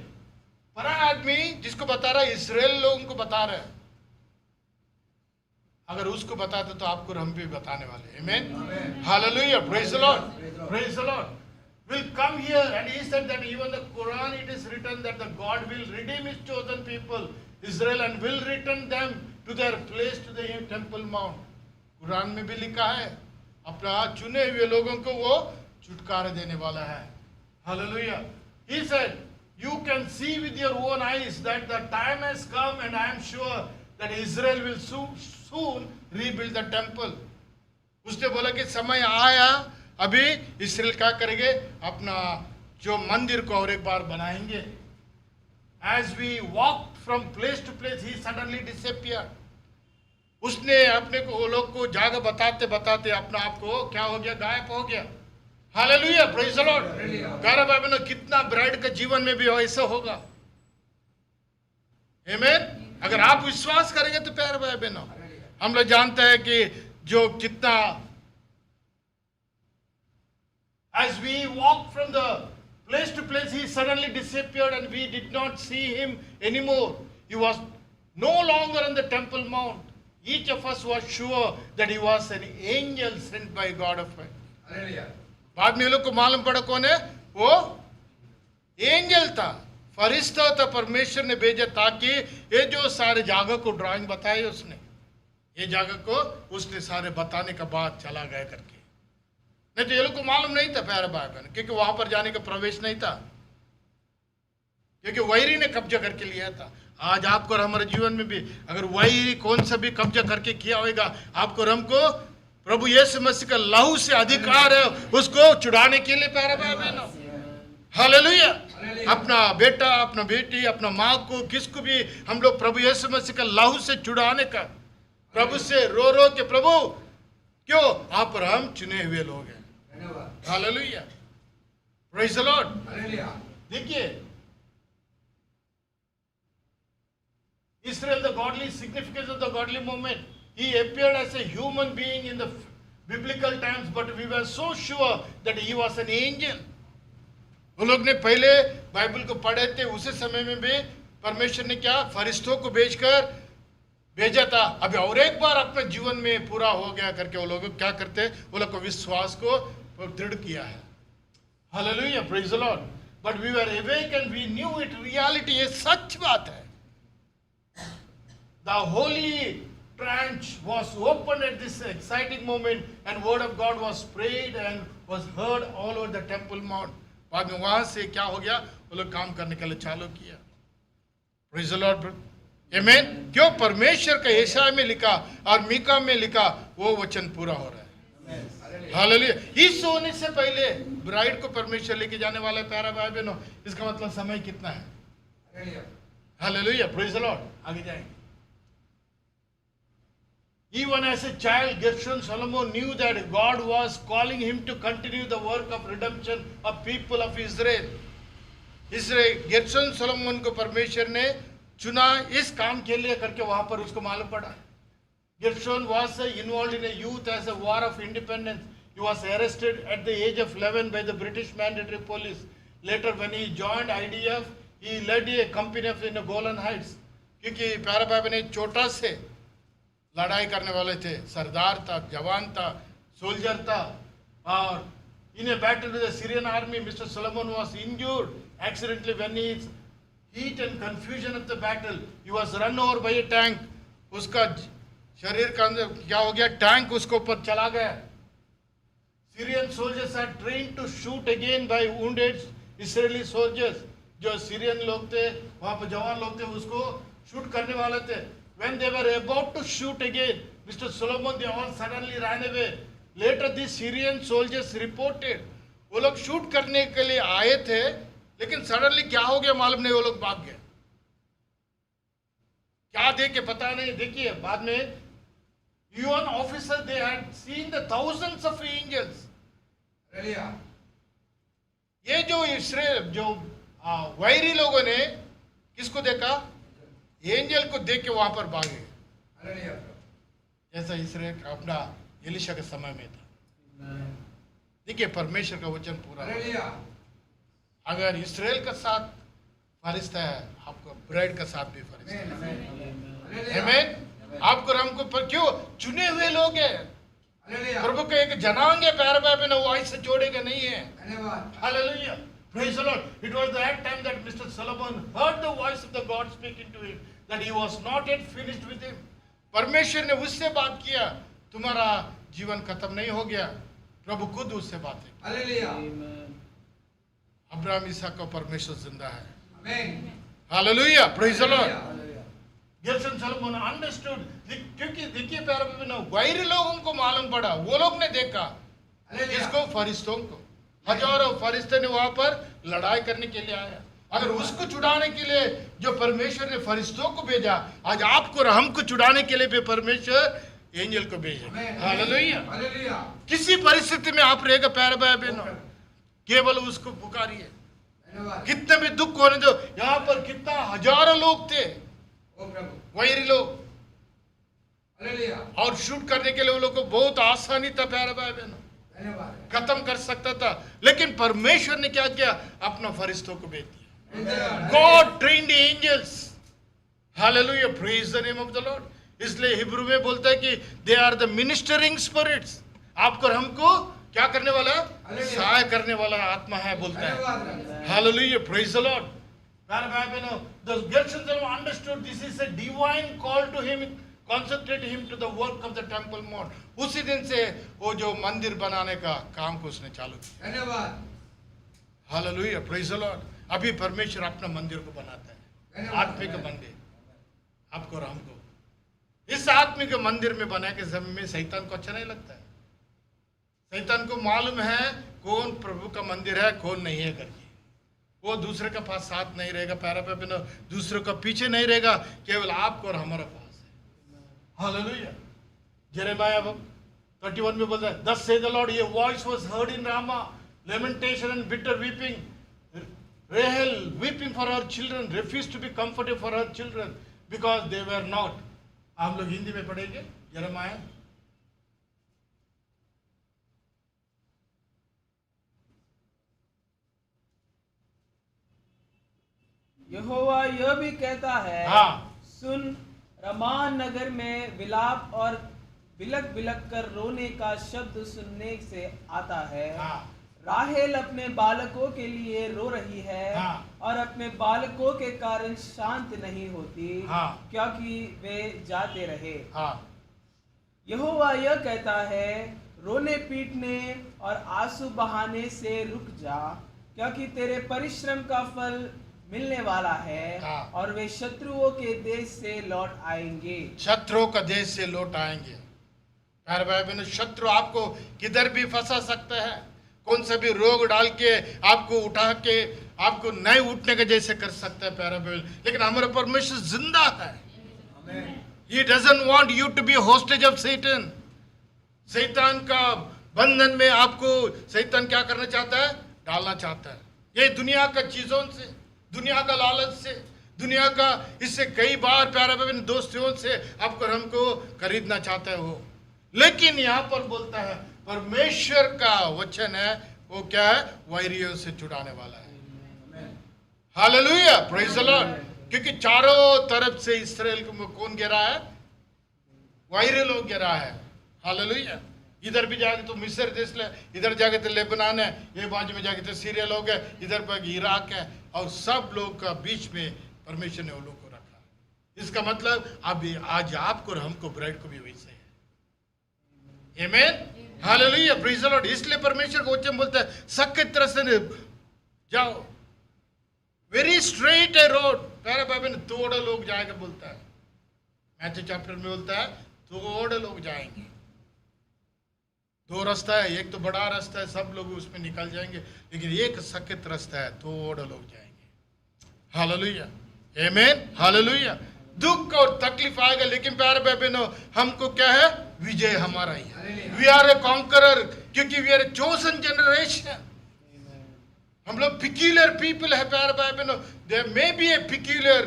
पराया आदमी जिसको बता रहा है, इस्राएल लोगों को बता रहा है। अगर उसको बताते तो आपको हम भी बताने वाले। Amen, hallelujah, praise the Lord, praise the Lord. will come here, and he said that even the Quran it is written that the God will redeem his chosen people Israel and will return them to their place to the temple mount. Quran में भी लिखा है अपना चुने हुए लोगों को वो छुटकारा देने वाला है. Hallelujah. He said, you can see with your own eyes that the time has come, and I am sure that Israel will soon rebuild the temple. उसने बोला कि समय आया, अभी इस्राएल क्या करेंगे, अपना जो मंदिर को और एक बार बनाएंगे. As we walked from place to place, he suddenly disappeared. उसने अपने को वो लोग को जागा बताते बताते अपना आप को क्या हो गया, गायब हो गया. Hallelujah, praise the Lord. प्यारे भाई बहनों, कितना ब्राइड का जीवन में भी ऐसा होगा. आमीन. अगर आप विश्वास करेंगे तो प्यारे भाई बहनों, हम लोग जानते हैं कि जो कितना, as we walked from the place to place, he suddenly disappeared and we did not see him anymore. He was no longer on the temple mount. Each of us was sure that he was an angel sent by God of heaven. बाद में ये लोग को मालूम पड़ा कौन है, वो एंजल था, फरिश्ता था, परमेश्वर ने भेजा ताकि ये जो सारे जगह को ड्राइंग बताई उसने, ये जगह को उसने सारे बताने का बाद चला गया करके. नहीं तो ये लोग को मालूम नहीं था प्यारे भाई बहन, क्योंकि वहां पर जाने का प्रवेश नहीं था, क्योंकि वैरी ने कब्जा करके लिया था. आज आपको और हमारे जीवन में भी अगर वैरी कौन सा भी कब्जा करके किया होगा, आपको और हमको प्रभु यीशु मसीह का लहू से अधिकार है उसको छुड़ाने के लिए प्यारे भाई बहनों. हालेलुया. अपना बेटा, अपना बेटी, अपना माँ को, किसको भी हम लोग प्रभु यीशु मसीह का लहू से छुड़ाने का, प्रभु से रो रो के, प्रभु क्यों आप और हम चुने हुए लोग हैं. Hallelujah, praise the Lord. देखिए Israel, the godly significance of the godly movement. He appeared as a human being in the biblical times, but we were so sure that he was an angel. वो लोग ने पहले Bible को पढ़े थे, उसी समय में भी परमेश्वर ने क्या फरिश्तों को भेजा था. अभी और एक बार अपने जीवन में पूरा हो गया करके वो लोग क्या करते, वो लोग को विश्वास को दृढ़ किया है. Hallelujah, praise the Lord. But we were awake and we knew it reality. ये सच बात है. The holy branch was opened at this exciting moment, and word of God was prayed and was heard all over the temple mount. बाद में वहां से क्या हो गया, वो लोग काम करने के लिए चालू किया. Praise the Lord. Amen. क्यों परमेश्वर का यशाया में लिखा और मीका में लिखा वो वचन पूरा हो रहा है. हालेलुया. इस होने से पहले ब्राइड को परमेश्वर लेके जाने वाला है प्यारा भाई बहनों. इसका मतलब समय कितना है. Hallelujah, praise the Lord. आगे जाएंगे. Even as a child, Gershon Solomon knew that God was calling him to continue the work of redemption of people of Israel. इसलिए गेर्शोन सोलोमन को परमेश्वर ने चुना इस काम के लिए करके वहां पर उसको मालूम पड़ा. Gershon was involved in a youth as a war of independence. He was arrested at the age of 11 by the British Mandatory Police. Later, when he joined IDF, he led a company in the Golan Heights. क्योंकि प्यारा बाबा ने छोटा से लड़ाई करने वाले थे, सरदार था, जवान था, सोल्जर था. और in a battle with the Syrian army, Mr. Solomon was injured accidentally when he heat and confusion of the battle. He was run over by a tank. उसका शरीर का अंदर क्या हो गया, टैंक उसके ऊपर चला गया. Syrian soldiers are trained to shoot again by wounded Israeli soldiers. जो सीरियन लोग थे, वहाँ पर जवान लोग थे, उसको शूट करने वाले थे. When they were about to shoot again, Mr. Solomon, they all suddenly ran away. Later, these Syrian soldiers reported, वो लोग शूट करने के लिए आए थे, लेकिन सडनली क्या हो गया मालूम नहीं, वो लोग भाग गए. क्या देखे पता नहीं. देखिए बाद में UN officer, they had seen the thousands of angels. ये जो इस्राएल जो वैरी लोगों ने किसको देखा, एंजल को देख के वहां पर भागे. जैसा इसराइल अपना एलिशा के समय में था. देखिए परमेश्वर का वचन पूरा. अगर इसराइल का साथ फरिश्ता है, आपको ब्राइड का साथ भी फरिश्ता है. आमीन. आपको हमको पर क्यों चुने हुए लोग हैं. प्रभु का एक जनांग है प्यारे भाई बहनों, वो ऐसे जोड़ेगा नहीं है. धन्यवाद। Hallelujah. Praise the Lord. It was that time that Mr. Solomon heard the voice of the God speaking to him, that he was not yet finished with him. परमेश्वर ने उससे बात किया, तुम्हारा जीवन खत्म नहीं हो गया। प्रभु खुद उससे बातें। हालेलुया। Amen. अब्राहम इसहाक का परमेश्वर जिंदा है। आमीन। Hallelujah. Praise the Lord. Hallelujah. Gerson Solomon understood, क्योंकि देखिए प्यारे भाई ना, वैरी लोगों को मालूम पड़ा, वो लोग ने देखा, हालेलुया। किसको? फरिश्तों को। हजारों फरिश्ते ने वहां पर लड़ाई करने के लिए आया। अगर उसको छुड़ाने के लिए जो परमेश्वर ने फरिश्तों को भेजा, आज आपको और हमको छुड़ाने के लिए भी परमेश्वर एंजल को भेजे। आमीन। हालेलुया। हालेलुया। किसी परिस्थिति में आप रहेगा प्यारे भाई बहनों, केवल उसको पुकारिए। धन्यवाद। कितने भी दुख होने दो। यहाँ पर कितना हजारों लोग थे, ओ प्रभु। वैरी लोग, हालेलुया। और शूट करने के लिए वो लोग को बहुत आसानी था प्यारे भाई बहनों, धन्यवाद। खत्म कर सकता था, लेकिन परमेश्वर ने क्या किया? अपना फरिश्तों को भेज दिया। धन्यवाद। God trained the angels. Hallelujah. Praise the name of the Lord. इसलिए हिब्रू में बोलता है कि they are the ministering spirits. आपको और हमको क्या करने वाला? Hallelujah. सहाय करने वाला आत्मा है, बोलता है। धन्यवाद। Hallelujah. Praise the Lord. प्यारे भाई बहनों, the Gerson Solomon understood this is a divine call to him, consecrate him to the work of the temple mount. उसी दिन से वो जो मंदिर बनाने का काम को उसने चालू किया। धन्यवाद। Hallelujah. Praise the Lord. अभी परमेश्वर अपना मंदिर को बनाता है, धन्यवाद। आत्मिक मंदिर, आपको और हमको। इस आत्मिक मंदिर में बना के समय में शैतान को अच्छा नहीं लगता है। शैतान को मालूम है कौन प्रभु का मंदिर है, कौन नहीं है करके। वो दूसरे का पास साथ नहीं रहेगा, पैरा पे बिना दूसरे का पीछे नहीं रहेगा, केवल आपको और हमारा पास है। हालेलुया। जेरेमाया 31 में बोलता है, thus says the Lord, a voice was heard in Ramah, lamentation and bitter weeping. Rahel weeping for her children, refused to be comforted for her children because they were not. हम लोग हिंदी में पढ़ेंगे Jeremiah. यहोवा यह भी कहता है, हाँ। सुन, रमा नगर में विलाप और बिलक बिलक कर रोने का शब्द सुनने से आता है। हाँ। राहेल अपने बालकों के लिए रो रही है, हाँ। और अपने बालकों के कारण शांत नहीं होती, हाँ। क्योंकि वे जाते रहे। हाँ। यहोवा यह कहता है, रोने पीटने और आंसू बहाने से रुक जा, क्योंकि तेरे परिश्रम का फल मिलने वाला है, हाँ। और वे शत्रुओं के देश से लौट आएंगे। शत्रुओं का देश से लौट आएंगे। प्यारे भाई बहनों, शत्रु आपको किधर भी फंसा सकता है, कौन सा भी रोग डाल के आपको उठा के आपको नहीं उठने के जैसे कर सकता है प्यारे भाई, लेकिन हमारा परमेश्वर जिंदा है। आमीन। He doesn't want you to be a hostage of Satan. शैतान का बंधन में आपको शैतान क्या करना चाहता है? डालना चाहता है। ये दुनिया का चीजों से, दुनिया का लालच से, दुनिया का इससे कई बार प्यारे बहन दोस्तों से आपको और हमको खरीदना चाहता है वो। लेकिन यहाँ पर बोलता है परमेश्वर का वचन है, वो क्या है? वैरियों से छुड़ाने वाला है। आमीन। हालेलुया। Praise the Lord. क्योंकि चारों तरफ से इस्राएल को कौन गिरा है? वैरी लोग गिरा है। हालेलुया। इधर भी जाके तो मिस्र देश ले, इधर जाके तो लेबनान है, ये बाजू में जाके तो सीरिया लोग है, इधर पर इराक है, और सब लोग का बीच में परमेश्वर ने वो लोग को रखा। इसका मतलब अब आज आपको और हमको ब्राइड को भी वैसे है। आमीन। हालेलुया। Praise the Lord. इसलिए परमेश्वर को वचन बोलता है, सख्त तरह से जाओ, वेरी स्ट्रेट है रोड। प्यारे बाबा ने थोड़े लोग जाएगा बोलता है, मैथ्यू चैप्टर में बोलता है थोड़े लोग जाएंगे। दो रास्ता है, एक तो बड़ा रास्ता है, सब लोग उसमें निकल जाएंगे, लेकिन एक सख्त रास्ता है, थोड़े लोग जाएंगे। हालेलुया। आमीन। हालेलुया। दुख और तकलीफ आएगा, लेकिन प्यारे बहनों हमको क्या है? विजय हमारा ही है। वी आर ए कॉन्करर, क्योंकि we are a chosen generation. हम लोग पिक्यूलियर पीपल है प्यारे भाई बहनों। There may be a peculiar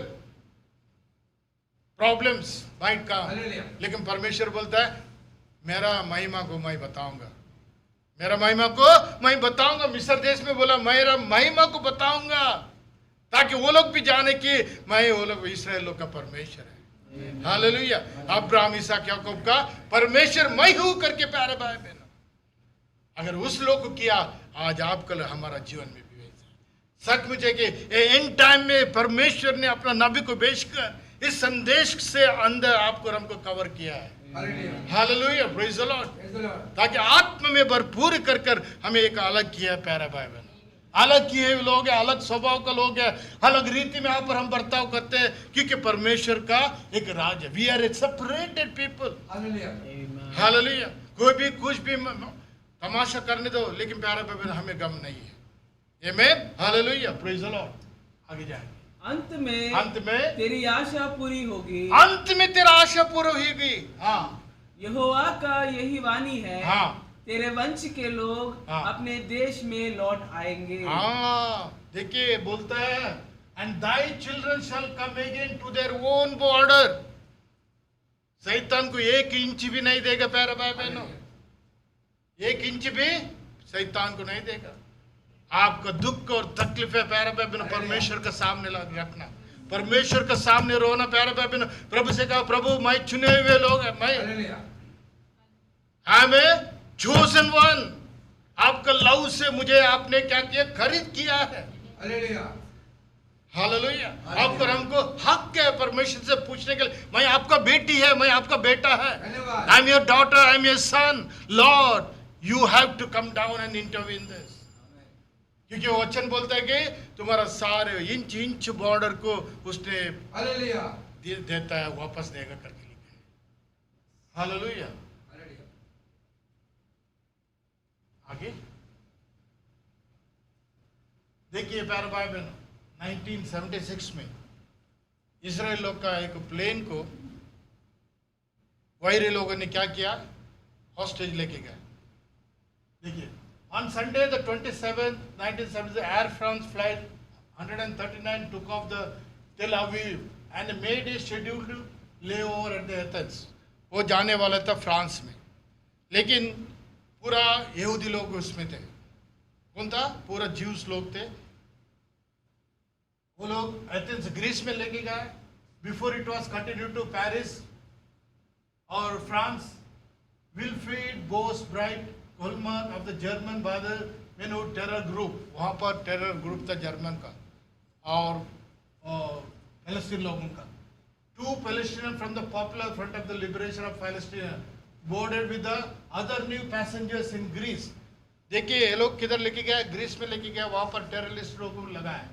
problems might come, लेकिन परमेश्वर बोलता है मेरा महिमा को मैं बताऊंगा, मेरा महिमा को मैं बताऊंगा। मिस्र देश में बोला मेरा महिमा को बताऊंगा, ताकि वो लोग भी जाने कि मैं वो लोग इस्राएल लोग का परमेश्वर है। हालेलुया। अब्राहम इसहाक याकूब का परमेश्वर मैं हूं करके प्यारे भाई बहनों, अगर उस लोग को किया, आज आपका हमारा जीवन में भी वैसा है। सचमुच है कि इन टाइम में परमेश्वर ने अपना नबी को भेजकर इस संदेश से अंदर आपको और हमको कवर किया है। Hallelujah. Hallelujah, praise the Lord. Praise the Lord. ताकि आत्मा में भरपूर कर कर हमें एक अलग किया है प्यारे भाई बहन, अलग किए हुए लोग हैं, अलग स्वभाव का लोग हैं, अलग रीति में यहाँ पर हम बर्ताव करते हैं क्योंकि परमेश्वर का एक राज है। We are a separated people. Hallelujah. Amen. Hallelujah. कोई भी कुछ भी तमाशा करने दो, लेकिन प्यारे भाई बहन हमें गम नहीं है। आमीन, हालेलुया, प्रेज द लॉर्ड। आगे जाएंगे। अंत में अंत में तेरी आशा पूरी होगी। अंत में तेरा आशा पूरी होगी। हाँ यहोवा का यही वाणी है, हाँ तेरे वंश के लोग हाँ। अपने देश में लौट आएंगे। हाँ, देखिए बोलता है and thy children shall come again to their own border. शैतान को 1 इंच भी नहीं देगा प्यारे भाई बहनों, 1 इंच भी शैतान को नहीं देगा। आपका दुख और तकलीफ है प्यारे भाई बहनों, परमेश्वर के सामने रखना, परमेश्वर के सामने रोना। प्यारे भाई बहनों, प्रभु से कहा प्रभु मैं चुने हुए लोग हैं, मैं Hallelujah. मैं chosen one, आपका लव से मुझे आपने क्या किया, खरीद किया है। Hallelujah. हालेलुया। आपको और हमको हक है परमेश्वर से पूछने के लिए, मैं आपका बेटी है, मैं आपका बेटा है, धन्यवाद। I am your daughter, I am your son, Lord you have to come down and intervene this. क्योंकि वो वचन बोलता है कि तुम्हारा सारे इंच इंच बॉर्डर को उसने Hallelujah. देता है, वापस देगा करके लिखा है। हालेलुया। Hallelujah. आगे देखिए प्यारे भाई बहनों, 1976 में इजराइल लोग का एक प्लेन को वैरी लोगों ने क्या किया, हॉस्टेज लेके गए। देखिए on Sunday the 27th 1970 air France flight 139 took off the Tel Aviv and made a scheduled layover at the Athens। वो जाने वाला था फ्रांस में, लेकिन पूरा यहूदी लोग उसमें थे। कौन था? पूरा ज्यूस लोग थे। वो लोग एथेंस ग्रीस में लेके गए, before it was continue to Paris और France. Wilfried Bose Brigitte Kuhlmann of the German by the menu terror group, वहाँ पर टेरर ग्रुप था जर्मन का और पैलेस्टीन लोगों का। 2 Palestinians from the Popular Front of the Liberation of Palestine boarded with the other new passengers in Greece। देखिए ये लोग किधर लेके गए, ग्रीस में लेके गए, वहाँ पर टेररिस्ट लोगों को लगाया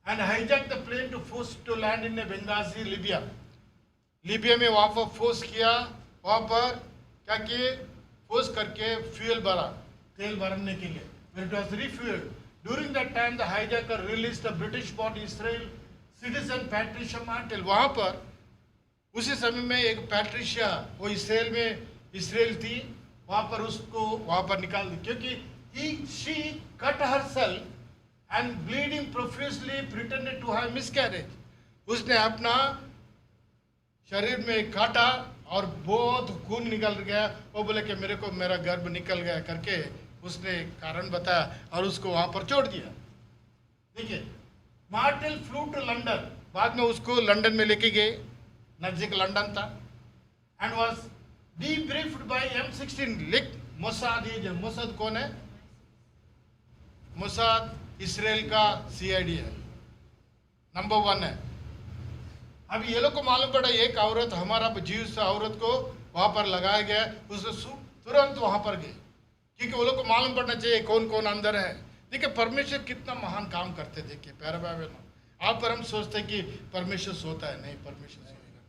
and hijack the plane to force to land in Benghazi Libya. Libya में वहाँ पर फोर्स किया, वहाँ पर क्या किए, फोर्स करके फ्यूल भरा, तेल भरने के लिए। When it was refueled, during that time the hijacker released a British-born Israel citizen Patricia Martel। वहाँ पर उसी समय में एक पैट्रिशिया, वो इसराइल थी, वहाँ पर उसको वहाँ पर निकाल दी क्योंकि she cut herself and bleeding profusely pretended to have miscarriage। उसने अपना शरीर में काटा और बहुत खून निकल गया। वो बोले कि मेरे को मेरा गर्भ निकल गया करके उसने कारण बताया और उसको वहाँ पर छोड़ दिया। देखिए मार्टेल फ्लू टू लंदन, बाद में उसको लंदन में लेके गए, नजदीक लंदन था एंड वाज डीब्रीफ्ड बाय M16 लिख मोसाद। ये मोसाद कौन है? मोसाद इसराइल का CID है, नंबर 1 है। अब ये लोग को मालूम पड़ा एक औरत, हमारा जीव से औरत को वहाँ पर लगाया गया, उसने तुरंत वहाँ पर गए क्योंकि वो लोग को मालूम पड़ना चाहिए कौन कौन अंदर है। देखिए परमेश्वर कितना महान काम करते, देखिए प्यारे भाई बहनों। आप पर हम सोचते हैं कि परमेश्वर सोता है, नहीं, परमेश्वर सोएगा,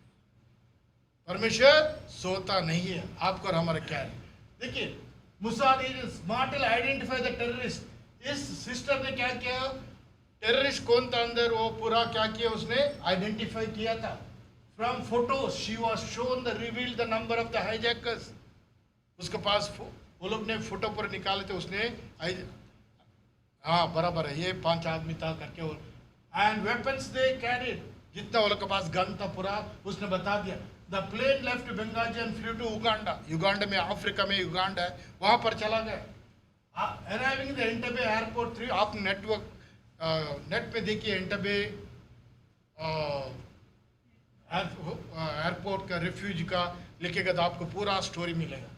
परमेश्वर सोता नहीं है। आपको और हमारा क्या है? देखिए Mossad Martel identify the terrorist. इस सिस्टर ने क्या किया, टेररिस्ट कौन था अंदर, वो पूरा क्या किया, उसने आइडेंटिफाई किया था। From photos she was shown the reveal the number of the hijackers. उसके पास वो लोग ने फोटो पर निकाले थे, उसने हाँ बराबर है, ये 5 आदमी था करके। एंड वेपन्स दे कैरिड, जितना वो लोग के पास गन था पूरा उसने बता दिया। The plane left Benghazi and flew to Uganda. Uganda में, अफ्रीका में युगांडा है, वहाँ पर चला गया। Arriving the Entebbe airport 3। आप नेट पे देखिए एंटेबे एयरपोर्ट का, रिफ्यूज का लिखेगा तो आपको पूरा स्टोरी मिलेगा।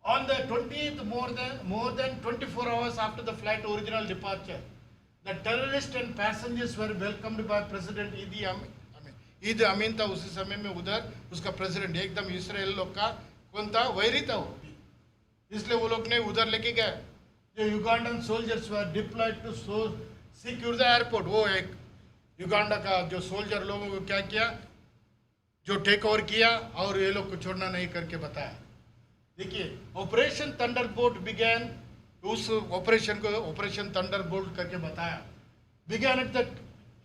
On the 20th, more than 24 hours after the flight original departure, the terrorists and passengers were welcomed by President Idi Amin. Eid अमीन था उसी समय में उधर, उसका प्रेसिडेंट एकदम इसराइल लोग का कौन था, वैरी था वो, इसलिए वो लोग ने उधर लेके गए. जो Ugandan soldiers were deployed to secure the airport. वो एक युगांडा का जो सोल्जर लोगों को क्या किया, जो टेक ओवर किया और ये लोग को छोड़ना नहीं करके बताया. देखिए ऑपरेशन थंडरबोल्ट बिगैन, उस ऑपरेशन को ऑपरेशन थंडरबोल्ट करके बताया. Began at the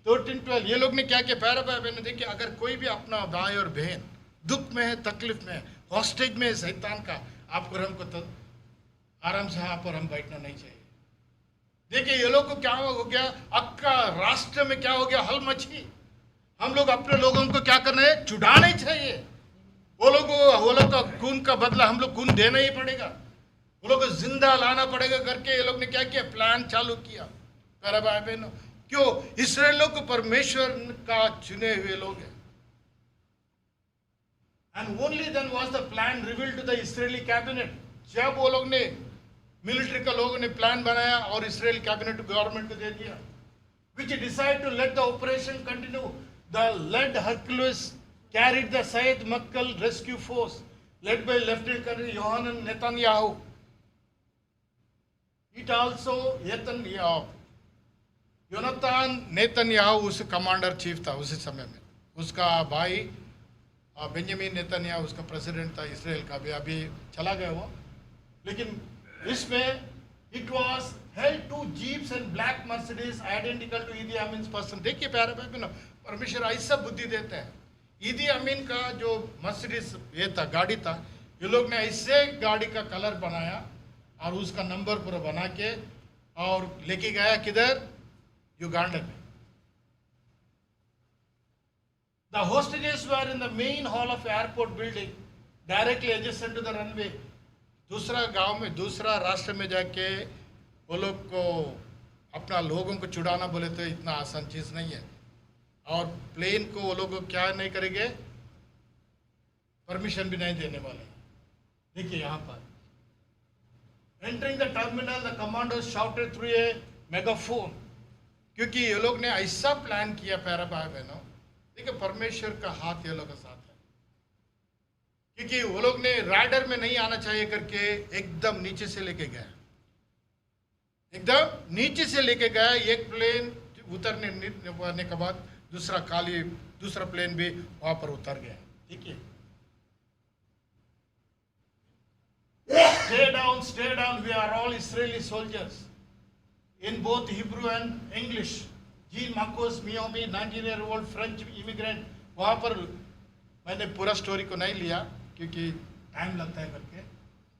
13-12. ये लोग ने क्या किया, प्यारे भाई बहन, देखिए अगर कोई भी अपना भाई और बहन दुख में है, तकलीफ में है, हॉस्टेज में है शैतान का, आपको हमको तो आराम से यहाँ पर हम बैठना नहीं चाहिए. देखिए ये लोग को क्या हो गया, अक्का राष्ट्र में क्या हो गया, हल मची. हम लोग अपने लोगों को क्या करना है, छुड़ाना चाहिए. वो लोग का खून का बदला हम लोग खून देना ही पड़ेगा, वो लोग को जिंदा लाना पड़ेगा करके ये लोग ने क्या किया, प्लान चालू किया. प्यारे भाई बहनों, क्यों, इसराइल लोग को परमेश्वर का चुने हुए लोग हैं. And only then was the plan revealed to the Israeli cabinet. जब वो लोग ने मिलिट्री का लोगों ने प्लान बनाया और इसराइल कैबिनेट गवर्नमेंट को दे दिया, which decided to let the operation continue. The lead Hercules carried the Syed Makkal rescue force led by Lieutenant Colonel Yohanan Netanyahu. It also Yonatan Netanyahu उस commander chief था उसी समय में. उसका भाई Benjamin Netanyahu उसका प्रेसिडेंट था Israel का, अभी चला गया वो. लेकिन इसमें it was held to jeeps and black Mercedes identical to Idi Amin person. देखिए प्यारे भाई बहनों, परमेश्वर ऐसा बुद्धि देते हैं. ईदी अमीन का जो मर्सिडीज ये था, गाड़ी था, ये लोग ने ऐसे गाड़ी का कलर बनाया और उसका नंबर पूरा बना के और लेके गया किधर, युगांडा में. The hostages were in the main hall of airport building, directly adjacent to the runway. दूसरा गांव में, दूसरा राष्ट्र में जाके वो लोग को अपना लोगों को छुड़ाना बोले तो इतना आसान चीज नहीं है. और प्लेन को वो लोग क्या नहीं करेंगे, परमिशन भी नहीं देने वाले. देखिए यहाँ पर entering the terminal, the commandos shouted through a megaphone. क्योंकि ये लोग ने ऐसा प्लान किया प्यारा भाई बहनों, देखिए परमेश्वर का हाथ ये लोग के साथ है. क्योंकि वो लोग ने राइडर में नहीं आना चाहिए करके एकदम नीचे से लेके गया, एकदम नीचे से लेके गया. एक प्लेन उतरने के बाद दूसरा प्लेन भी वहां पर उतर गया. ठीक है, stay down, we are all Israeli soldiers. In both Hebrew and English. Jean Marcos Miomi, 19-year-old French immigrant. वहाँ पर मैंने पूरा स्टोरी को नहीं लिया क्योंकि टाइम लगता है करके.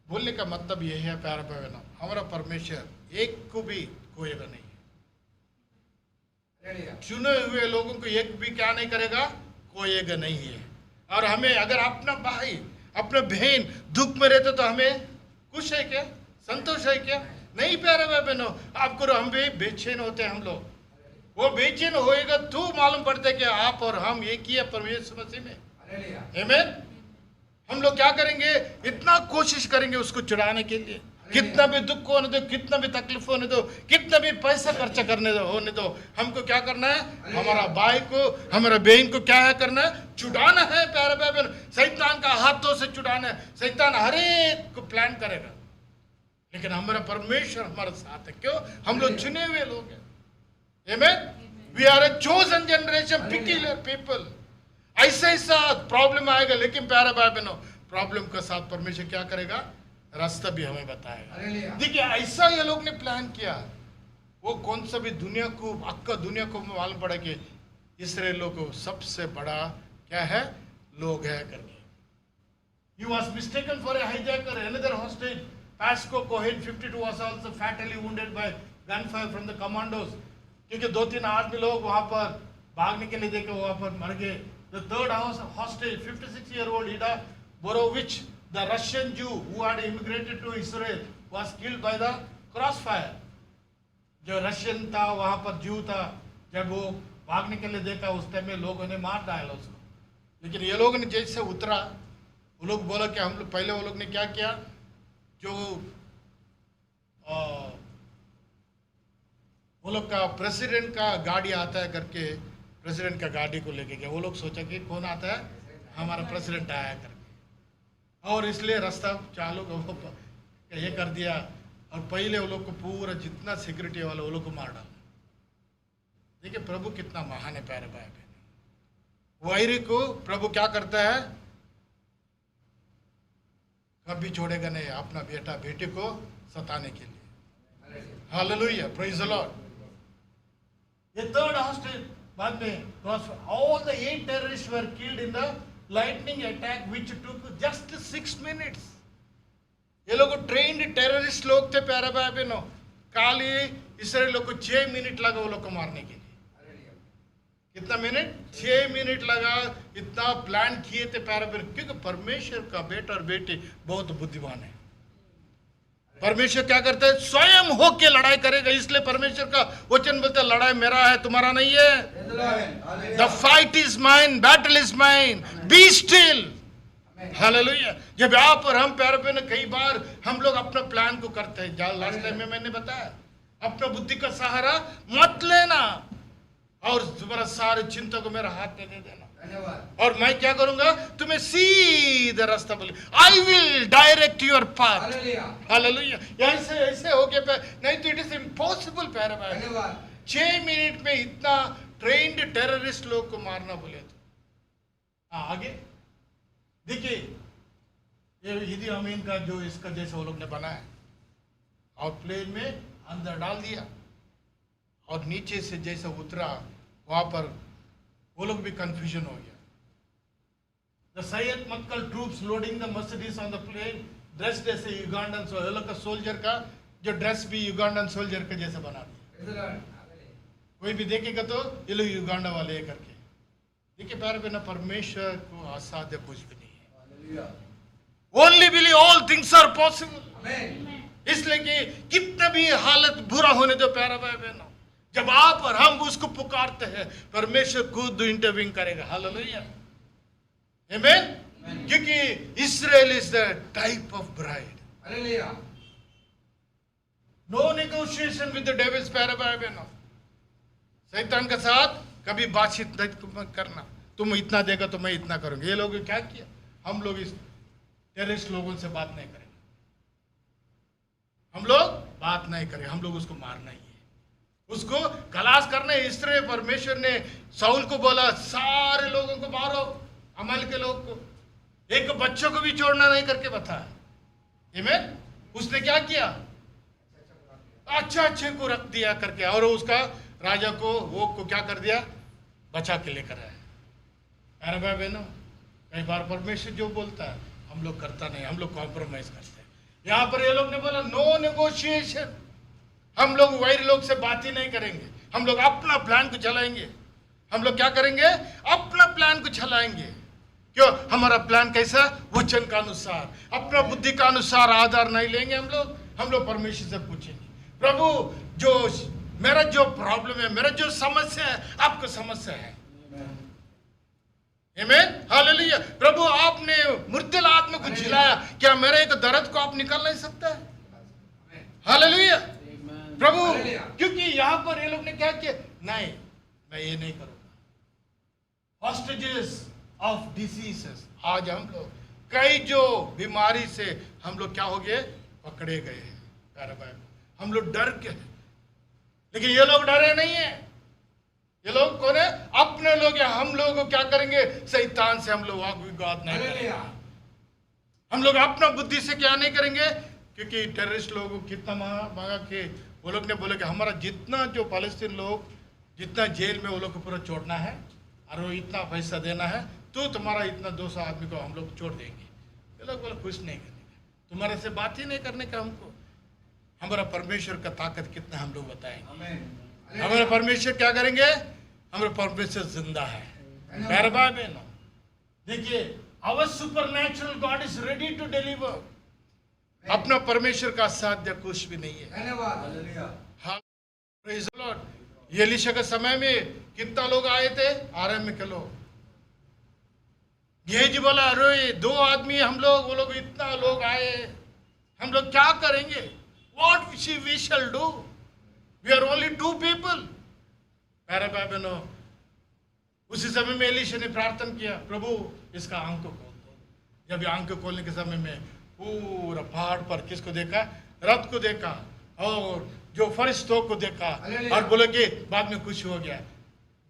बोलने का मतलब यही है प्यारा बहनों, हमारा परमेश्वर एक को भी खोएगा नहीं. चुने हुए लोगों को एक भी क्या नहीं करेगा, खोएगा नहीं है. और हमें अगर अपना भाई अपना बहन दुख में रहते तो हमें खुश है क्या, संतोष है क्या? नहीं प्यारे भाई बहनों, आपको हम भी बेचैन होते हैं. हम लोग वो बेचैन होएगा तो मालूम पड़ता है कि आप और हम एक ही है परमेश्वर मसीह में. आमीन. हम लोग क्या करेंगे, इतना कोशिश करेंगे उसको चुराने के लिए. कितना भी दुख होने दो, कितना भी तकलीफ होने दो, कितना भी पैसा खर्चा करने दो होने दो, हमको क्या करना है, हमारा भाई को हमारा बहन को क्या है करना है, छुड़ाना है. प्यारे भाई बहन, शैतान का हाथों से छुड़ाना है. शैतान हर एक को प्लान करेगा, लेकिन हमारा परमेश्वर हमारे साथ है. क्यों, हम लोग चुने हुए लोग हैं. आमीन. We are a chosen generation, peculiar people. ऐसा प्रॉब्लम आएगा, लेकिन प्यारे भाई बहनों प्रॉब्लम के साथ परमेश्वर क्या करेगा, रास्ता भी हमें बताएगा. देखिए ऐसा ये लोग ने प्लान किया. वो कौन सा भी दुनिया को, अक्का दुनिया को मालूम पड़ा कि इसराइलियों को सबसे बड़ा क्या है, लोग है करके. He was mistaken for a hijacker. Another hostage, Pasco Cohen, 52, was also fatally wounded by gunfire from the commandos. क्योंकि 2-3 आदमी लोग वहां पर भागने के लिए देखे वहां पर मर गए. The third hostage, 56-year-old Ida Borovich, the Russian Jew who had immigrated to Israel, was killed by the crossfire. जो रशियन था वहां पर जू था, जब वो भागने के लिए देखा उस टाइम में लोगों ने मार डाला उसको. लेकिन ये लोग ने जैसे उतरा, वो लोग बोला कि हम लोग पहले वो लोग ने क्या किया, जो वो लोग का प्रेसिडेंट का गाड़ी आता है करके प्रेसिडेंट का गाड़ी को लेके गया। वो लोग सोचा कि कौन आता है, हमारा प्रेसिडेंट आया करके, और इसलिए रास्ता चालू ये कर दिया। और पहले वो लोग को पूरा जितना सिक्योरिटी वाला वो लोग को मार डाला। देखिए प्रभु कितना महान है प्यारे भाई बहन। वैरी को प्रभु क्या करता है, कभी छोड़ेगा नहीं अपना बेटा बेटे को सताने के लिए। Hallelujah, praise the Lord. ये थर्ड हॉस्टेज बाद में all the 8 terrorists were killed in the lightning attack which took just 6 minutes. ये लोग ट्रेन्ड टेररिस्ट लोग थे प्यारे भाई बहनों। काली इसराइल लोग को 6 मिनट लगा वो लोग को मारने के लिए। कितना मिनट? 6 मिनट लगा। इतना प्लान किए थे प्यारे बहन, क्योंकि परमेश्वर का बेटा और बेटी बहुत बुद्धिमान है। परमेश्वर क्या करता है, स्वयं होके लड़ाई करेगा। इसलिए परमेश्वर का वचन बोलता है लड़ाई मेरा है, तुम्हारा नहीं है। The fight is mine, battle is mine, be still. Hallelujah. जब आप और हम प्यारे बहन कई बार हम लोग अपना प्लान को करते हैं, लास्ट टाइम में मैंने बताया अपना बुद्धि का सहारा मत लेना और तुम्हारा सारे चिंता को मेरा हाथ में दे देना, और मैं क्या करूंगा, तुम्हें सीधा रास्ता बोले, I will direct your path. Hallelujah. ऐसे ऐसे हो गया, नहीं तो इट इज इम्पॉसिबल प्यारे भाई। 6 मिनट में इतना ट्रेन्ड टेररिस्ट लोग को मारना बोले तो। आगे देखिए, ये ईदी अमीन का जो इसका जैसे वो लोग ने बनाया और प्लेन में अंदर डाल दिया, और नीचे से जैसे उतरा वहां पर वो लोग भी कंफ्यूजन हो गया। The Sayeret Matkal troops loading the Mercedes on the plane dressed as a Ugandan. ये लोग का सोल्जर का जो ड्रेस भी युगांडन सोल्जर के जैसे बना दिया। कोई भी देखेगा तो ये लोग युगांडा वाले है करके। देखिए प्यारे बिना परमेश्वर को असाध्य कुछ भी नहीं है। Only believe all things are possible. इसलिए कि कितना भी हालत बुरा होने दो प्यारा भाई बहनों, जब आप और हम उसको पुकारते हैं परमेश्वर खुद इंटरवीन करेगा। Hallelujah, amen. क्योंकि Israel is the type of bride. Hallelujah. No negotiation with the devils प्यारे भाई बहनों। शैतान के साथ कभी बातचीत नहीं करना, तुम इतना देगा तो मैं इतना करूंगा। ये लोग क्या किया, हम लोग इस टेररिस्ट लोगों से बात नहीं करेंगे, हम लोग बात नहीं करेंगे, हम लोग उसको मारना ही है, उसको खलास करना है। इसलिए परमेश्वर ने साउल को बोला सारे लोगों को मारो, अमल के लोग को, एक बच्चों को भी छोड़ना नहीं करके बताया। आमीन। उसने क्या किया, अच्छे को रख दिया करके, और उसका राजा को वो को क्या कर दिया, बचा के लेकर आया। अरे भाई बहनों, कई बार परमेश्वर जो बोलता है हम लोग करता नहीं, हम लोग कॉम्प्रोमाइज करते हैं। यहाँ पर ये लोग ने बोला नो नेगोशिएशन, हम लोग वैर लोग से बात ही नहीं करेंगे, हम लोग अपना प्लान को चलाएंगे। हम लोग क्या करेंगे, अपना प्लान को चलाएंगे। क्यों, हमारा प्लान कैसा, वचन का अनुसार, अपना बुद्धि का अनुसार आधार नहीं लेंगे। हम लोग परमेश्वर से पूछेंगे, प्रभु जो मेरा जो प्रॉब्लम है, मेरा जो समस्या है, आपको समस्या है। आमीन, हालेलुया। प्रभु आपने मुर्दिल आत्मा को जिलाया, क्या मेरे एक दर्द को आप निकाल नहीं सकता है? हालेलुया प्रभु। क्योंकि यहाँ पर ये लोग ने क्या किया, नहीं मैं ये नहीं करूंगा। हॉस्टेजेस ऑफ डिसीजेस, आज हम लोग कई जो बीमारी से हम लोग क्या हो गए, पकड़े गए हैं प्यारे भाई। हम लोग डर के, लेकिन ये लोग डरे नहीं है। ये लोग कौन है, अपने लोग हैं। हम लोग को क्या करेंगे, शैतान से हम लोग वाद विवाद नहीं करेंगे, हम लोग अपना बुद्धि से क्या नहीं करेंगे। क्योंकि टेररिस्ट लोगों को कितना मांगा कि वो लोग ने बोला कि हमारा जितना जो फालस्तीन लोग जितना जेल में वो लोग को पूरा छोड़ना है और वो इतना पैसा देना है, तो तुम्हारा इतना 200 आदमी को हम लोग छोड़ देंगे। ये लोग बोले कुछ नहीं करने का, तुम्हारे से बात ही नहीं करने का। हमको हमारा परमेश्वर का ताकत कितना हम लोग बताएंगे। हमारा परमेश्वर क्या करेंगे, हमारा परमेश्वर जिंदा है। प्यारे भाई बहनों, देखिए our supernatural God is ready to deliver. अपना परमेश्वर का साध्य कुछ भी नहीं है। धन्यवाद। Praise the Lord. एलीशा के समय में कितना लोग आए थे, आराम के लोग। गेहजी बोला अरे 2 आदमी हम लोग, वो लोग इतना लोग आए, हम लोग क्या करेंगे? What we shall do? We are only 2 people. प्यारे भाई बहनों, उसी समय में एलीशा ने प्रार्थना किया, प्रभु इसका आंख को खोल दो। जब ये आंख को खोलने के समय में पूरा पहाड़ पर किसको देखा? रथ को देखा और जो फरिश्तों को देखा, और बोले कि बाद में कुछ हो गया।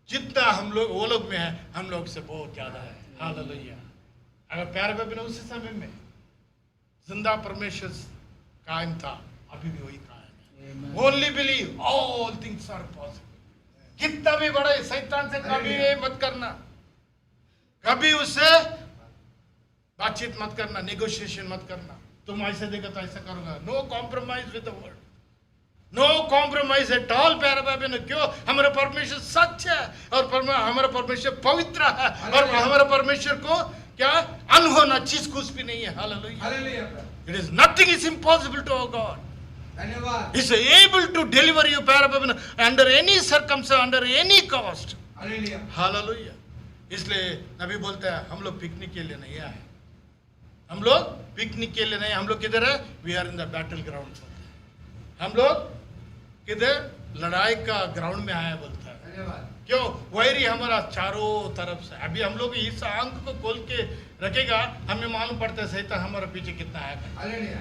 जितना हम लोग वो लोग में है, हम लोग से बहुत ज्यादा है। हालेलुया। अगर प्यारे भाई बहनों, उसी समय में जिंदा परमेश्वर कायम था, अभी भी वही कायम है। Only believe all things are possible. कितना भी बड़ा है, शैतान से कभी ये मत करना, कभी उससे बातचीत मत करना, नेगोशिएशन मत करना। तुम ऐसे देखा तो ऐसा करोगा। No compromise with the word, no compromise at all. प्यारे भाई बहनों, क्यों? हमारा परमेश्वर सच है और हमारा परमेश्वर पवित्र है और हमारा परमेश्वर को क्या अनहोना चीज कुछ भी नहीं है। Hallelujah. It is nothing is impossible to our God. धन्यवाद। He is able to deliver you, parababana, under any circumstance, under any cost. Hallelujah. Hallelujah. इसलिए नबी बोलता है, हम लोग पिकनिक के लिए नहीं आए, हम लोग पिकनिक के लिए नहीं, हम लोग किधर है? We are in the battle ground. हम लोग किधर? लड़ाई का ग्राउंड में आए बोलता है। धन्यवाद। क्यों? वैरी हमारा चारों तरफ से। अभी हम लोग इस आंख को खोल के रखेगा, हमें मालूम पड़ता है शैतान हमारा पीछे कितना है। हालेलुया।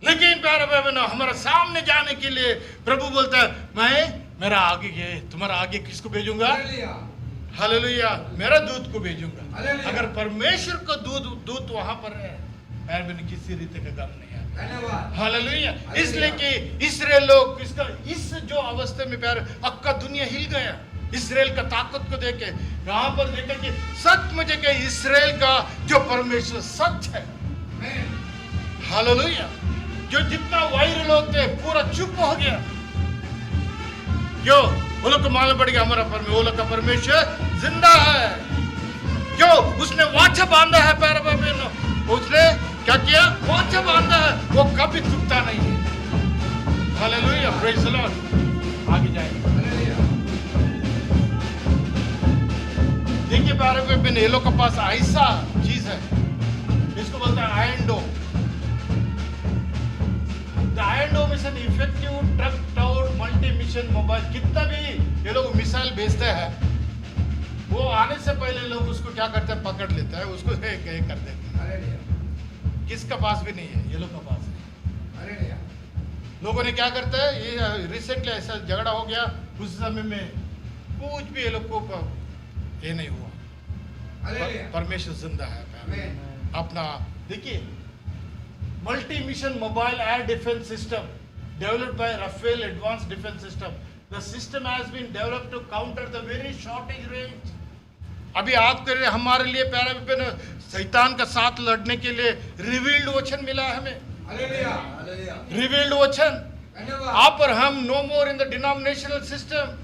लेकिन प्यारे भाई बहनों, हमारा सामने जाने के लिए प्रभु बोलता है, मेरा आगे तुम्हारा आगे किसको भेजूंगा? हालेलुया। हालेलुया। मेरा दूत को भेजूंगा। हालेलुया। अगर परमेश्वर को दूत वहां पर है, प्यारे बहनों, किसी रीति का गम नहीं है। धन्यवाद। हालेलुया। इसलिए कि इस्राएल लोग इसका इस जो अवस्था में प्यारे अक्का दुनिया हिल गया इस्राएल का ताकत को देखे। यहाँ पर देखा कि सच मुझे कि इस्राएल का जो परमेश्वर सच है। हालेलुया। जो जितना वायरल लोग थे पूरा चुप हो गया। क्यों? वो लोग को मालूम पड़ गया हमारा वो लोग का परमेश्वर जिंदा है। क्यों? उसने वाचा बांधा है। प्यारे भाई बहनों, उसने क्या किया? वाचा बांधा है, वो कभी टूटता नहीं है। हालेलुया। Praise the Lord. आगे जाएंगे। हालेलुया। देखिए प्यारे भाई बहनों, ये लोग के पास ऐसा चीज है, इसको बोलते हैं Iron Dome. Iron Dome is an effective truck out multi mission mobile. कितना भी ये लोग मिसाइल भेजते हैं, वो आने से पहले लोग उसको क्या करते हैं? पकड़ लेते हैं, उसको कर देते हैं। हालेलुया। किसका पास भी नहीं है, ये लोग का पास है। हालेलुया। लोगों ने क्या करता है? ये रिसेंटली ऐसा झगड़ा हो गया, उस समय में कुछ भी ये लोग को ये नहीं हुआ। हालेलुया। परमेश्वर जिंदा है। आमीन। अपना देखिए, multi mission mobile air defence system developed by Rafael advance defence system. The system has been developed to counter the very shortage range. अभी आपके लिए हमारे लिए प्यारे बहनों, शैतान का साथ लड़ने के लिए रिवील्ड वचन मिला है हमें। हालेलुया। हालेलुया। रिवील्ड वचन। धन्यवाद। आप और हम no more in the denominational system.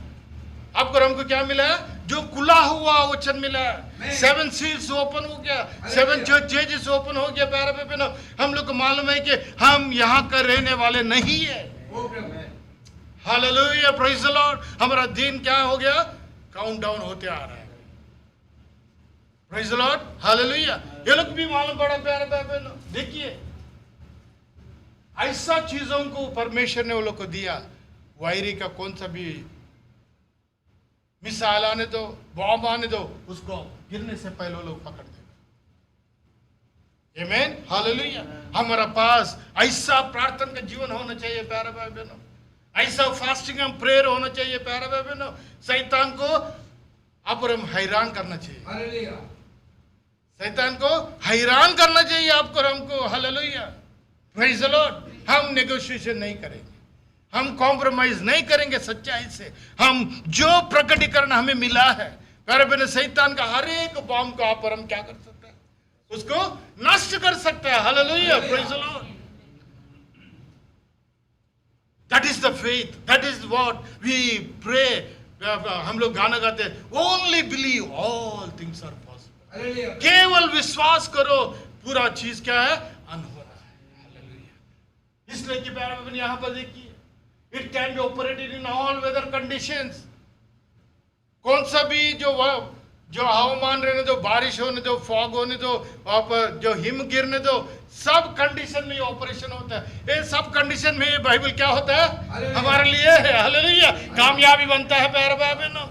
आपको हमको क्या मिला है? जो खुला हुआ वचन मिला है। 7 सील्स ओपन हो गया, 7 चर्चेस ओपन हो गया। प्यारे बहनों, हम लोग को मालूम है कि हम यहाँ का रहने वाले नहीं है। हालेलुया। Praise the Lord. हमारा दिन क्या हो गया? काउंट डाउन होते आ रहा है। Praise the Lord. हालेलुया। ये लोग भी मालूम पड़ा प्यारे बहनों। देखिए, ऐसा चीजों को परमेश्वर ने वो लोग को दिया। वायरी का कौन सा भी मिसाइल आने दो, बॉम्ब आने दो, उसको गिरने से पहले वो लोग पकड़ देंगे। आमीन। हालेलुया। हमारा पास ऐसा प्रार्थना का जीवन होना चाहिए प्यारे भाई बहनों। ऐसा फास्टिंग एंड प्रेयर होना चाहिए प्यारे भाई बहनों। शैतान को आप और हम हैरान करना चाहिए। हालेलुया। शैतान को हैरान करना चाहिए आपको और हमको। हालेलुया। Praise the Lord. हम नेगोशिएशन नहीं करेंगे, हम कॉम्प्रोमाइज नहीं करेंगे सच्चाई से। हम जो प्रकटीकरण हमें मिला है प्यारे बहनों, शैतान का हर एक बॉम्ब को आप और हम क्या कर सकते हैं? उसको नष्ट कर सकते हैं। Hallelujah. Praise the Lord. That is the faith, that is what we pray. हम लोग गाना गाते हैं, only believe all things are possible. Hallelujah. केवल विश्वास करो, पूरा चीज क्या है? अनहोना है। हालेलुया। इसलिए कि प्यारे बहनों, यहां पर देखिए, it can be operated in all weather conditions. कौन सा भी जो जो हवामान रहने दो, बारिश होने दो, फॉग होने दो, वहां पर जो हिम गिरने दो, सब कंडीशन में ये ऑपरेशन होता है। ये सब कंडीशन में ये बाइबल क्या होता है हालेलुया। हमारे लिए है। हालेलुया, कामयाबी बनता है प्यारे भाई बहनों।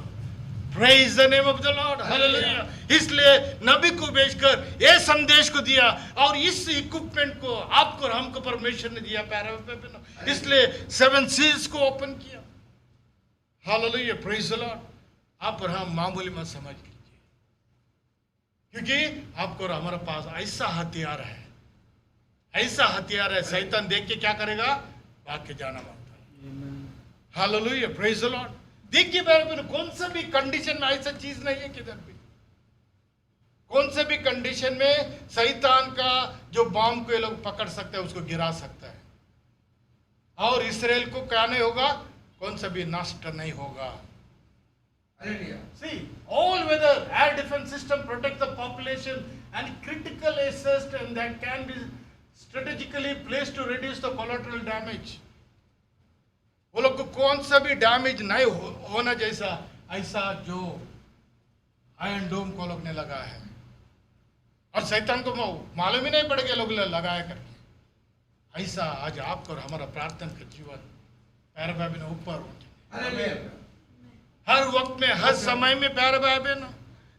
Praise the name of the Lord. Hallelujah. इसलिए नबी को भेजकर ये संदेश को दिया और इस इक्विपमेंट को आपको और हमको परमेश्वर ने दिया प्यारे भाई बहनों। इसलिए 7 सील्स को ओपन किया। Hallelujah, praise the Lord. आप और हम मामूली मत समझ लीजिए, क्योंकि आपको और हमारे पास ऐसा हथियार है, ऐसा हथियार है। शैतान देख के क्या करेगा, भाग के जाना मांगता है। Hallelujah, praise the Lord. देखिए मेरे बहनों, कौन सा भी कंडीशन में ऐसा चीज नहीं है किधर भी, कौन से भी कंडीशन में शैतान का जो बम को ये लोग पकड़ सकते हैं, उसको गिरा सकता है। और इसराइल को क्या नहीं होगा, कौन सा भी नष्ट नहीं होगा। Hallelujah. See, all weather air defense system protect the population and critical assist, and that can be strategically placed to reduce the collateral damage. वो लोग को कौन सा भी डैमेज नहीं होना जैसा ऐसा जो आयरन डोम को लोग ने लगा है, और शैतान को मालूम ही नहीं पड़ेगा लोग लगाया करके। ऐसा आज आपको और हमारा प्रार्थना का जीवन पैर भाई ने ऊपर उठे Hallelujah. हर वक्त में, हर समय में प्यारे भाई बहन,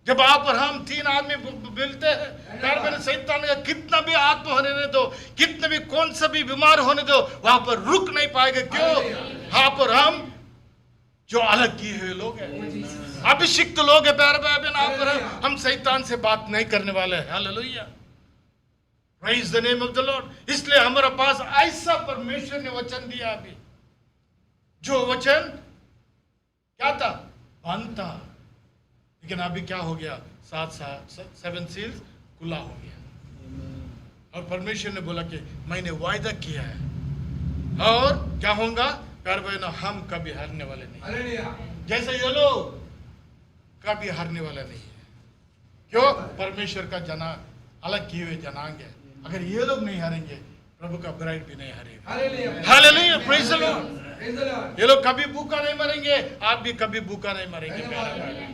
जब आप और हम 3 आदमी मिलते हैं प्यारे बहन, शैतान का कितना भी आत्मा होने दो, कितने भी कौन सा भी बीमार होने दो, वहां पर रुक नहीं पाएगा। क्यों? आप और हम जो अलग किए हुए लोग हैं, अभिषिक्त लोग हैं प्यारे भाई बहन। आप और हम शैतान से बात नहीं करने वाले हैं। Hallelujah, praise the name of the Lord. इसलिए हमारे पास ऐसा परमेश्वर ने वचन दिया अभी, जो वचन क्या था, बंद था, लेकिन अभी क्या हो गया, 7 सील्स खुला हो गया। और परमेश्वर ने बोला कि मैंने वायदा किया है और क्या होगा प्यारे बहनों, हम कभी हारने वाले नहीं। Hallelujah. जैसे ये लोग कभी हारने वाला नहीं है। क्यों? परमेश्वर का जना अलग किए हुए जनांग है। अगर ये लोग नहीं हारेंगे, प्रभु का ब्राइड भी नहीं हारेगा। Hallelujah. Hallelujah, praise the Lord. Praise the Lord. ये लोग कभी भूखा नहीं मरेंगे, आप भी कभी भूखा नहीं मरेंगे प्यारे भाई।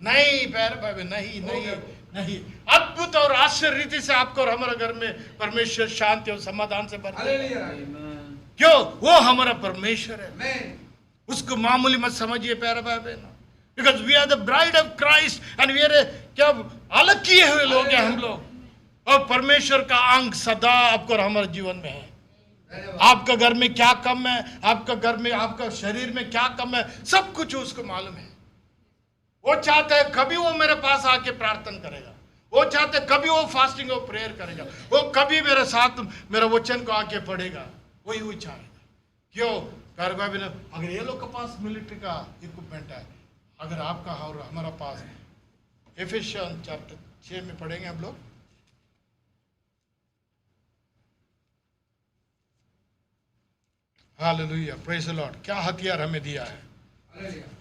नहीं प्यारे भाई, नहीं नहीं नहीं। अद्भुत और आश्चर्य रीति से आपको और हमारे घर में परमेश्वर शांति और समाधान से भर देगा। Hallelujah. क्यों? वो हमारा परमेश्वर है। Amen. उसको मामूली मत समझिए प्यारे भाई बहनों, because we are the bride of Christ and we are क्या अलग किए हुए लोग हैं हम लोग, और परमेश्वर का अंग सदा आपको और हमारे जीवन में है। आपका घर में क्या कम है, आपका घर में, आपका शरीर में क्या कम है, सब कुछ उसको मालूम है। वो चाहता है कभी वो मेरे पास आके प्रार्थना करेगा, वो चाहता है कभी वो फास्टिंग और प्रेयर करेगा, वो कभी मेरे साथ मेरा वचन को आके पढ़ेगा, वही वो चाहेगा। क्यों? प्यारे भाई बहनों, अगर ये लोग के पास मिलिट्री का इक्विपमेंट है, अगर आपका और हमारा पास, एफेसियन चैप्टर 6 में पढ़ेंगे हम लोग। Hallelujah, praise the Lord. क्या हथियार हमें दिया है। Hallelujah.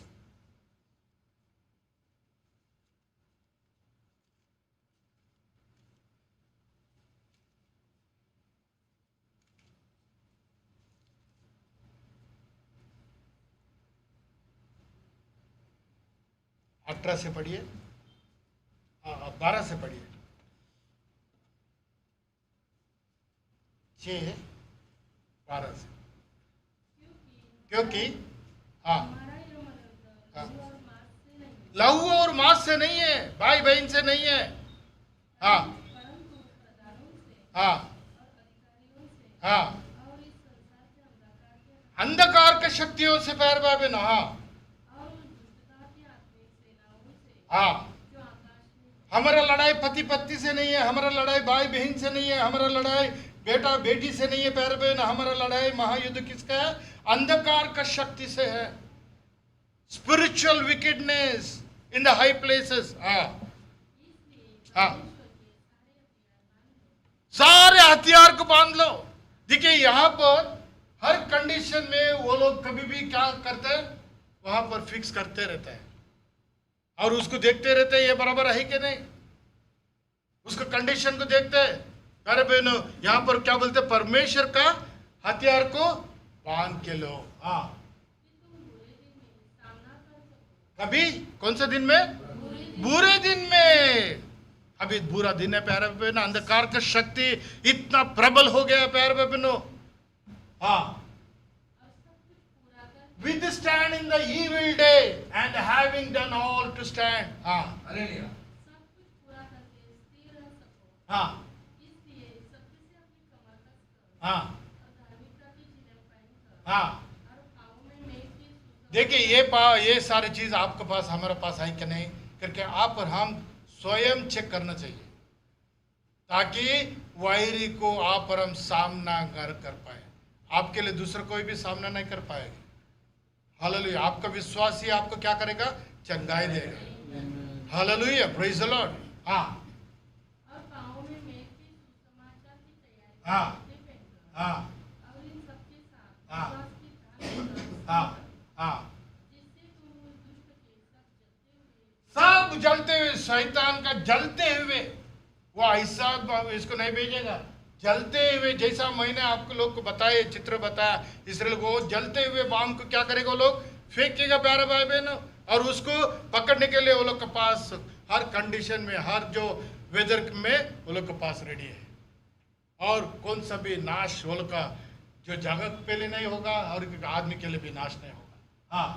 अठारह से पढ़िए, 12 से पढ़िए। 6:12 से। क्योंकि हाँ, लहू और मांस से नहीं है, भाई बहन से नहीं है। हाँ हाँ हाँ, अंधकार के शक्तियों से पैर भाई बहन। हाँ हाँ, हमारा लड़ाई पति पत्नी से नहीं है, हमारा लड़ाई भाई बहन से नहीं है, हमारा लड़ाई बेटा बेटी से नहीं है प्यारे बहन। हमारा लड़ाई महायुद्ध किसका है? अंधकार का शक्ति से है। Spiritual wickedness in the high places. हाँ हाँ, सारे हथियार को बांध लो। देखिए यहाँ पर हर कंडीशन में वो लोग कभी भी क्या करते हैं, वहां पर फिक्स करते रहते हैं और उसको देखते रहते हैं ये बराबर है कि नहीं, उसको कंडीशन को देखते हैं। अरे बहनों, यहाँ पर क्या बोलते हैं, परमेश्वर का हथियार को बांध के लो। हाँ, कभी कौन से दिन में? बुरे दिन में, अभी बुरा दिन है प्यारे बहनों, अंधकार का शक्ति इतना प्रबल हो गया प्यारे बहनों। हाँ, withstand in the evil day and having done all to stand. हाँ हालेलुया। सब कुछ पूरा करके स्थिर रह सको, हाँ इसलिए सत्य से अपनी कमर कसकर हाँ और धार्मिकता की झिलम पहनकर हाँ। और पाँवों में मेघ की सुगंध देखिए ये सारी चीज आपके पास हमारे पास आई कि नहीं करके आप और हम स्वयं चेक करना चाहिए, ताकि वायरी को आप और हम सामना कर पाए। आपके लिए दूसरा कोई भी सामना नहीं कर पाएगा। हालेलुया। आपका विश्वास ही आपको क्या करेगा? चंगाई देगा। Hallelujah, praise the Lord. हाँ और पाँवों में मेघ की सुसमाचार की तैयारी हाँ से पहनकर हाँ और इन सबके साथ हाँ। विश्वास की ढाल लेकर हाँ हाँ। जिससे तुम उस दुष्ट के सब जलते हुए सब जलते हुए, शैतान का जलते हुए, वो ऐसा इसको नहीं भेजेगा। जलते हुए, जैसा मैंने आपको लोग को बताया, चित्र बताया, इसराइल को जलते हुए बाम को क्या करेगा? वो लोग फेंकेगा प्यारे भाई बहनों, और उसको पकड़ने के लिए वो लोग के पास हर कंडीशन में, हर जो वेदर में वो लोग के पास रेडी है। और कौन सा भी नाश वो लोग का जो जगत पे लिए नहीं होगा और आदमी के लिए भी नाश नहीं होगा। हाँ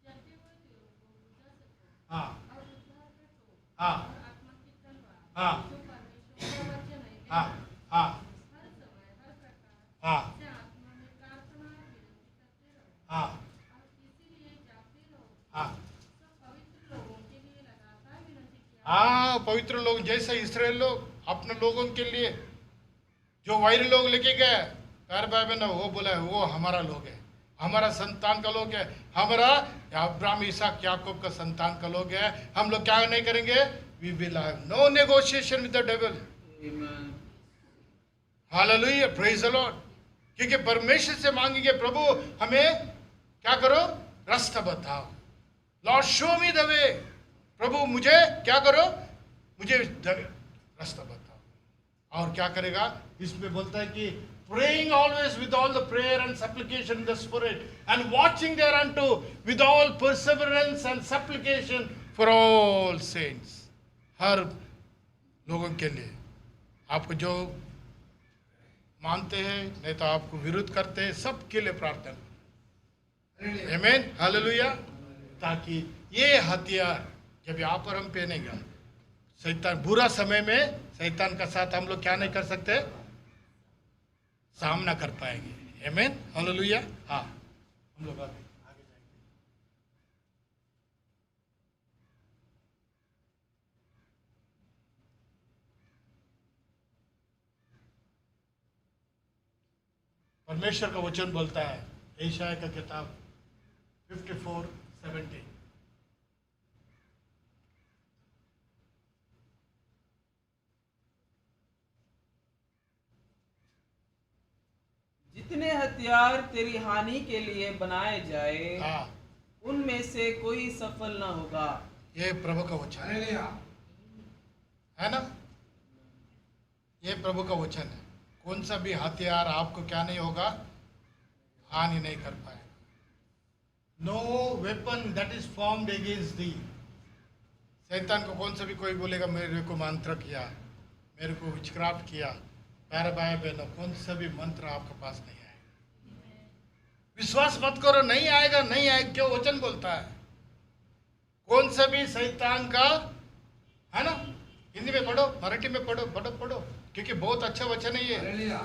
जलते हुए तीरों को बुझा सको हाँ और उद्धार का टोप हाँ और आत्मा की तलवार हाँ जो परमेश्वर का वचन है हाँ हाँ हर समय हर प्रकार हाँ से आत्मा में प्रार्थना और विनती करते रहो हाँ और इसीलिए जागते रहो हाँ सब पवित्र लोगों के लिए लगातार विनती किया हाँ। पवित्र लोग जैसे इसराइल लोग अपने लोगों के लिए जो वैरी लोग लेके गए, प्यारे भाई बहनों, वो बोला है वो हमारा लोग है, हमारा संतान का लोग है, हमारा अब्राहम इसहाक याकूब का संतान का लोग है। हम लोग क्या नहीं करेंगे? We will have no negotiation with the devil. Hallelujah, praise the Lord. क्योंकि परमेश्वर से मांगेंगे, प्रभु हमें क्या करो? रास्ता बताओ, Lord show me the way. प्रभु मुझे क्या करो? मुझे रास्ता बताओ। और क्या करेगा? इसमें बोलता है कि praying always with all the prayer and supplication in the spirit and watching thereunto with all perseverance and supplication for all saints। हर लोगों के लिए, आपको जो मानते हैं नहीं तो आपको विरोध करते हैं, सबके लिए प्रार्थना। हालेलुया। आमीन, हालेलुया। ताकि ये हथियार जब यहाँ पर हम पहनेगा, शैतान बुरा समय में शैतान का साथ हम लोग क्या नहीं कर सकते? सामना कर पाएंगे। आमीन, हालेलुया। हाँ, हम लोग आगे जाएंगे। परमेश्वर का वचन बोलता है, यशायाह का किताब 54:17। जितने हथियार तेरी हानि के लिए बनाए जाए हाँ, उनमें से कोई सफल न होगा। ये प्रभु का वचन हालेलुया। है ना? ये प्रभु का वचन है। कौन सा भी हथियार आपको क्या नहीं होगा? हानि नहीं कर पाएगा। No weapon that is formed against thee. शैतान को कौन सा भी कोई बोलेगा मेरे को मंत्र किया, मेरे को विचक्राफ्ट किया, प्यारे भाई बहनों, कौन सा भी मंत्र आपके पास नहीं आएगा। विश्वास मत करो, नहीं आएगा, नहीं आएगा। क्यों? वचन बोलता है। कौन सा भी शैतान का, है ना? हिंदी में पढ़ो, मराठी में पढ़ो, पढ़ो, क्योंकि बहुत अच्छा वचन है ये। हालेलुया।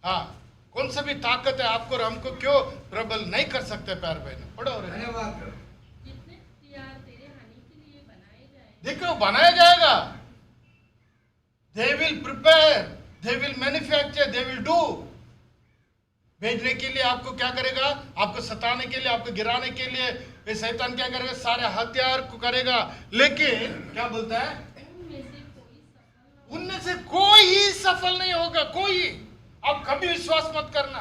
हाँ, कौन सा भी ताकत है आपको और हमको क्यों प्रबल नहीं कर सकते? प्यार बहनों, पढ़ो। और धन्यवाद प्रभु। जितने हथियार तेरे हानि के लिए बनाए जाए देखो, बनाया जाएगा। They will prepare, they will manufacture, they will do. भेजने के लिए आपको क्या करेगा? आपको सताने के लिए, आपको गिराने के लिए ये शैतान क्या करेगा? सारे हथियार को करेगा। लेकिन क्या बोलता है? उनमें से कोई सफल उनमें से कोई ही सफल न नहीं होगा, कोई। आप कभी विश्वास मत करना।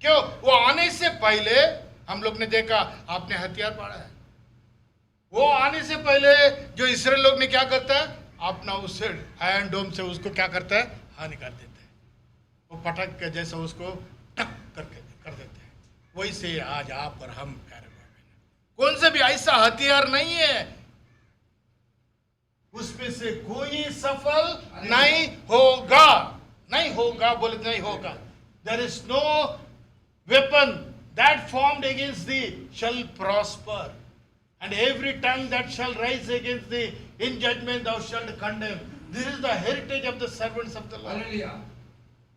क्यों? वो आने से पहले हम लोग ने देखा, आपने हथियार पाड़ा है। वो आने से पहले जो इसराइल लोग ने क्या करता है? अपना उससे आयरन डोम से उसको क्या करता है? हानि कर देता है। वो पटक के जैसे उसको टक करके कर देते हैं। वही से आज आप और हम प्यारे भाई बहन, कौन से भी ऐसा हथियार नहीं है उसमें से कोई सफल नहीं होगा। नहीं होगा बोले, नहीं होगा। There is no weapon that formed against thee shall prosper, and every tongue that shall rise against thee in judgment thou shalt condemn. This is the heritage of the servants of the Lord. Hallelujah.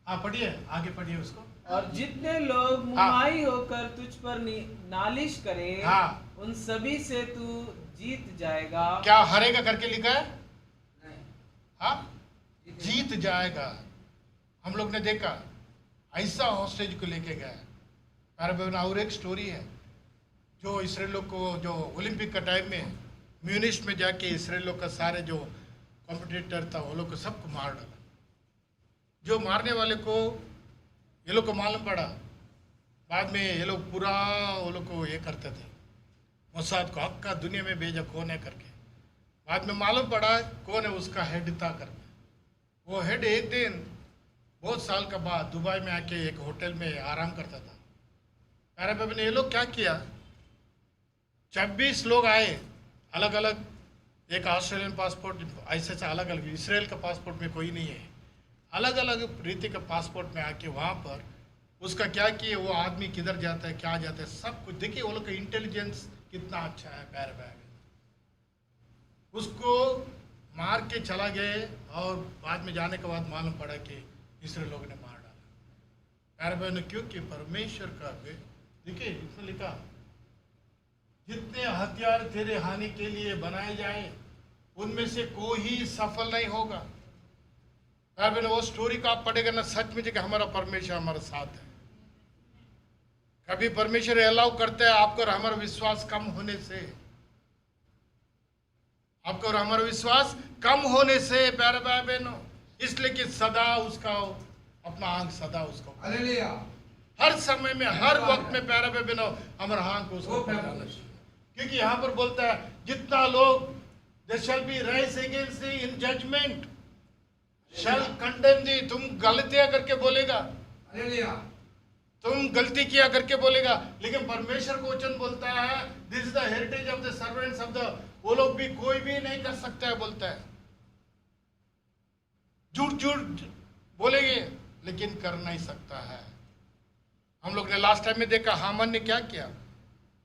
हाँ पढ़िए, आगे पढ़िए उसको। और जितने लोग मुहाई होकर तुझ पर नालिश करें, हाँ। उन सभी से तू जीत जाएगा। क्या हारेगा करके लिखा है? नहीं। हाँ, जीत जाएगा। हम लोग ने देखा ऐसा हॉस्टेज को लेके गया। प्यारे बहन, और एक स्टोरी है जो इसराइलों को, जो ओलंपिक का टाइम में म्यूनिश में जाके इसराइलों का सारे जो कॉम्पिटिटर था वो लोग को सबको मार डाला। जो मारने वाले को ये लोग को मालूम पड़ा, बाद में ये लोग पूरा वो लोग को ये करते थे, मोसाद को हक्का दुनिया में भेजा कौन है करके। बाद में मालूम पड़ा कौन है उसका हेड था करके। वो हेड एक दिन बहुत साल का बाद दुबई में आके एक होटल में आराम करता था। प्यारे बाबा ने ये लोग क्या किया, 26 लोग आए अलग अलग, एक ऑस्ट्रेलियन पासपोर्ट, ऐसे से अलग अलग, इसराइल का पासपोर्ट में कोई नहीं है, अलग अलग रीति का पासपोर्ट में आके वहाँ पर उसका क्या किए, वो आदमी किधर जाता है क्या जाता है सब कुछ देखिए। वो लोग का इंटेलिजेंस कितना अच्छा है। प्यारे बाबा उसको मार के चला गए और बाद में जाने के बाद मालूम पड़ा कि इसराइल लोगों ने मार डाला। प्यारे बहनों, क्योंकि परमेश्वर का देखिए इसमें लिखा, जितने हथियार तेरे हानि के लिए बनाए जाए उनमें से कोई सफल नहीं होगा। प्यारे बहनों, वो स्टोरी का आप पढ़ेगा ना, सच में कि हमारा परमेश्वर हमारे साथ है। कभी परमेश्वर अलाउ करता है आपको और हमारा विश्वास कम होने से, आपको और हमारा विश्वास कम होने से। प्यारे भाई बहनों, इसलिए कि सदा उसका अपना आंख सदा उसको, हालेलुया। हर समय में हर वक्त में प्यारे भाई बहनों हमारा आंख उसको ओ प्रभु। फैलाना चाहिए। क्योंकि यहाँ पर बोलता है जितना लोग they shall be rise against thee in judgement shall condemn thee. तुम गलतियां करके बोलेगा, हालेलुया। तुम गलती किया करके बोलेगा, लेकिन परमेश्वर को वचन बोलता है this is the heritage of the servants of the, वो लोग भी कोई भी नहीं कर सकता है बोलता है। झूठ झूठ बोलेंगे लेकिन कर नहीं सकता है। हम लोग ने लास्ट टाइम में देखा हामान ने क्या किया।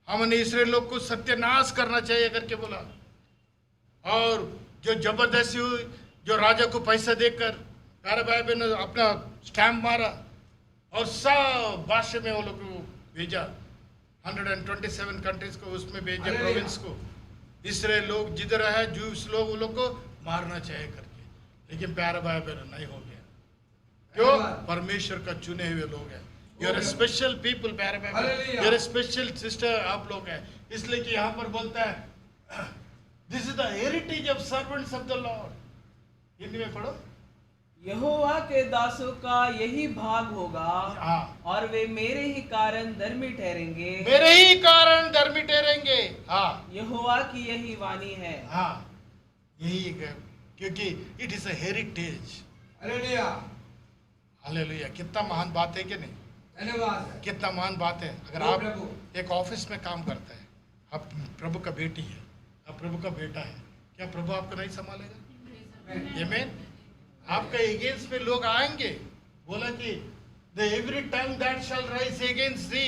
हामान ने इसराइल लोग को सत्यानाश करना चाहिए करके बोला, और जो जबरदस्ती हुई, जो राजा को पैसा देकर प्यारे भाई बहन अपना स्टैम्प मारा और सब भाषा में वो लोग को भेजा, 127 कंट्रीज को उसमें भेजा, हालेलुया। प्रोविंस को। इसराइल लोग जिधर है जूस लोग वो लोग को मारना चाहिए करके, लेकिन प्यारे भाई बहन नहीं हो गया। क्यों? धन्यवाद। परमेश्वर का चुने हुए लोग हैं। यू आर स्पेशल पीपल प्यारे भाई, hallelujah. You are special sister, आप लोग हैं। इसलिए कि यहाँ पर बोलता है this is the heritage of servants of the Lord. Hindi में पढ़ो। यहोवा के दासों का यही भाग होगा, हाँ, और वे मेरे ही कारण धर्मी ठहरेंगे। मेरे ही कारण धर्मी ठहरेंगे। हाँ यहोवा की यही वाणी है। हाँ, यही है, क्योंकि it is a heritage. Hallelujah. Hallelujah. कितना महान बात है कि नहीं? धन्यवाद। कितना महान बात है। अगर ओ आप प्रभु। एक ऑफिस में काम करते हैं, आप प्रभु का बेटी है, आप प्रभु का बेटा है, क्या प्रभु आपको नहीं संभालेगा? आमीन। आपका अगेंस्ट में लोग आएंगे, बोला कि the every tongue that shell rise against थी,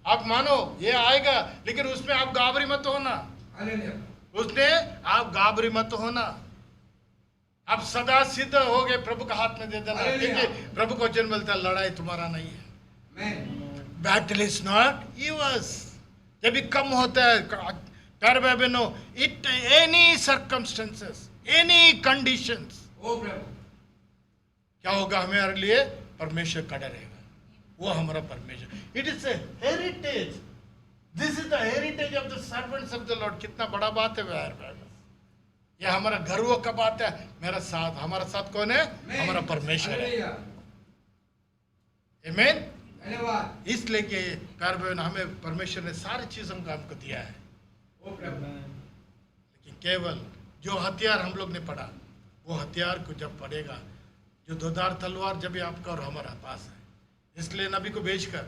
आप मानो ये आएगा, लेकिन उसमें आप गाबरी मत होना। हालेलुया। उसने आप गाबरी मत होना। आप सदा सिद्ध हो गए, प्रभु का हाथ में दे देना, हालेलुया। क्योंकि प्रभु को वचन बोलता है लड़ाई तुम्हारा नहीं है, amen. Battle is not yours. जब भी कम होता है प्यारे भाई बहनों, it any circumstances, any conditions, ओ प्रभु। क्या होगा हमारे लिए? परमेश्वर खड़ा रहेगा, वो हमारा परमेश्वर। It is a heritage, this is the heritage of the servants of the Lord. कितना बड़ा बात है प्यारे भाई बहनों, ये हमारा गर्व का बात है। मेरा साथ, हमारा साथ कौन है? हमारा परमेश्वर है। हालेलुया। आमीन। धन्यवाद। इसलिए कि प्यारे भाई बहनों, हमें परमेश्वर ने सारी चीजों का हमको दिया है, ओ प्रभु। लेकिन केवल जो हथियार हम लोग ने पढ़ा, वो हथियार को जब पड़ेगा, जो दोधार तलवार जब भी आपका और हमारा पास है, इसलिए नबी को भेजकर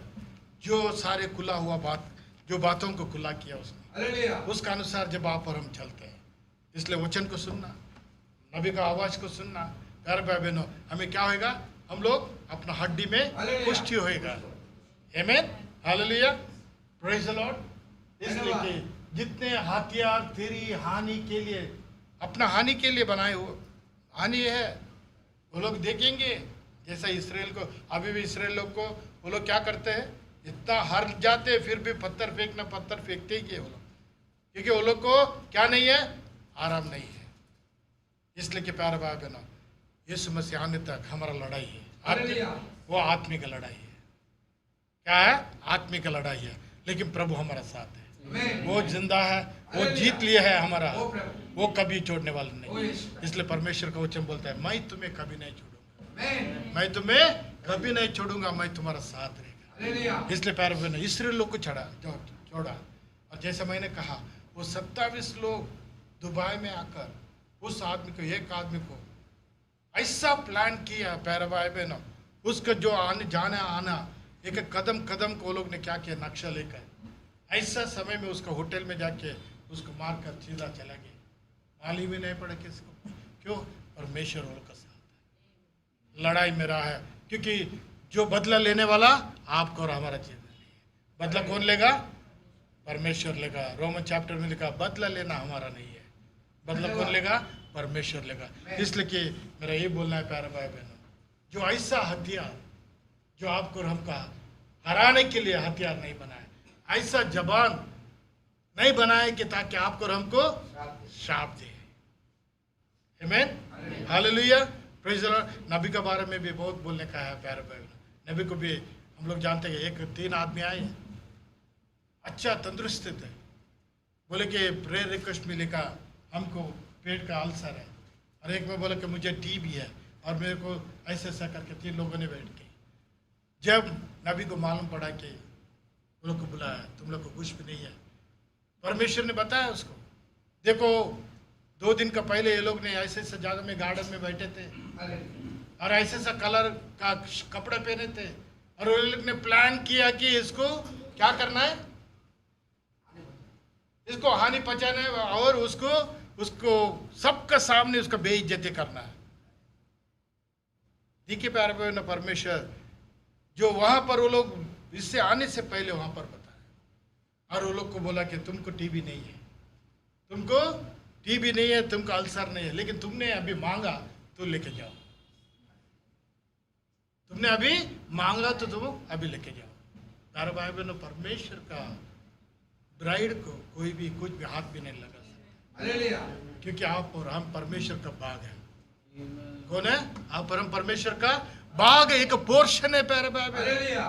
जो सारे खुला हुआ बात, जो बातों को खुला किया उसने, हालेलुया। उसका अनुसार जब आप और हम चलते हैं, इसलिए वचन को सुनना, नबी का आवाज को सुनना, प्यारे भाई बहनों, हमें क्या होगा? हम लोग अपना हड्डी में हालेलुया। पुष्टि होएगा। आमीन, हालेलुया, प्रेज द लॉर्ड। इसलिए कि जितने हथियार तेरी हानि के लिए, अपना हानि के लिए बनाए हो, हानि है, वो लोग देखेंगे। जैसा इसराइल को, अभी भी इसराइल लोग को वो लोग क्या करते हैं, इतना हार जाते फिर भी पत्थर फेंकते ही वो लोग, क्योंकि वो लोग को क्या नहीं है, आराम नहीं है। इसलिए कि प्यारे भाई बहनों, यीशु मसीह आने तक हमारा लड़ाई है, हालेलुया। वो आत्मिक लड़ाई है। क्या है? आत्मिक लड़ाई है। लेकिन प्रभु हमारा साथ है, आमेन। वो जिंदा है, वो हालेलुया। जीत लिया है हमारा, ओ प्रभु। वो कभी छोड़ने वाला ओ नहीं। यीशु। इसलिए परमेश्वर का वचन बोलता है, मैं तुम्हें कभी नहीं छोड़ूंगा, आमेन। मैं तुम्हें कभी नहीं छोड़ूंगा, मैं तुम्हारा साथ रहेगा। हालेलुया। इसलिए प्यारे बहनों, इसराइल लोग को छोड़ा। और जैसे मैंने कहा, वो 27 लोग दुबई में आकर उस आदमी को, एक आदमी को ऐसा प्लान किया प्यारे भाई बहनों, उसका जो आने जाना आना, एक कदम कदम को वो लोग ने क्या किया, नक्शा लेकर ऐसा समय में उसका होटल में जाके उसको मार कर सीधा चला गया। मालूम भी नहीं पड़ा किसको। क्यों? परमेश्वर वो लोग का साथ है। लड़ाई में रहा है, क्योंकि जो बदला लेने वाला आपको और हमारा जीवन नहीं है। बदला कौन लेगा? परमेश्वर लेगा। रोमन चैप्टर में लिखा, बदला लेना हमारा नहीं है, बदला कौन लेगा? परमेश्वर लेगा। इसलिए कि मेरा ये बोलना है प्यारे भाई बहनों, जो ऐसा हथियार जो आपको और हमका हराने के लिए हथियार नहीं बनाए, ऐसा जबान नहीं बनाए कि ताकि आपको और हमको शाप दे। आमीन, हालेलुया, प्रेज द लॉर्ड। नबी के बारे में भी बहुत बोलने का है प्यारे भाई बहनों। नबी को भी हम लोग जानते हैं, एक 3 आदमी आए, अच्छा तंदुरुस्त थे, बोले कि प्रेयर रिक्वेस्ट में लिखा हमको पेट का अल्सर है, और एक में बोला कि मुझे टीबी है, और मेरे को ऐसे ऐसा करके 3 लोगों ने बैठ के, जब नबी को मालूम पड़ा कि वो लोग को बुलाया, तुम लोग को कुछ भी नहीं है, परमेश्वर ने बताया उसको, देखो 2 दिन का पहले ये लोग ने ऐसे ऐसे जगह में गार्डन में बैठे थे, हालेलुया। और ऐसे ऐसा कलर का कपड़े पहने थे, और वो लोग ने प्लान किया कि इसको क्या करना है, इसको हानि पहुंचाना है, और उसको सबका सामने उसका बेइज्जती करना है। देखिए प्यारे बहनों, परमेश्वर जो वहां पर वो लोग इससे आने से पहले वहां पर बताया, और वो लोग को बोला कि तुमको टीबी नहीं है, तुमको टीबी नहीं है, तुमको अल्सर नहीं है, लेकिन तुमने अभी मांगा तो लेके जाओ, तुमने अभी मांगा तो तुम अभी लेके जाओ। प्यारे भाई बहनों, परमेश्वर का ब्राइड को कोई भी कुछ भी हाथ भी नहीं लगा सकता, हालेलुया। क्योंकि आप और हम परमेश्वर का बाग है। कौन है? आप और हम परमेश्वर का बाग है, एक पोर्शन है प्यारे भाई बहनों। हालेलुया।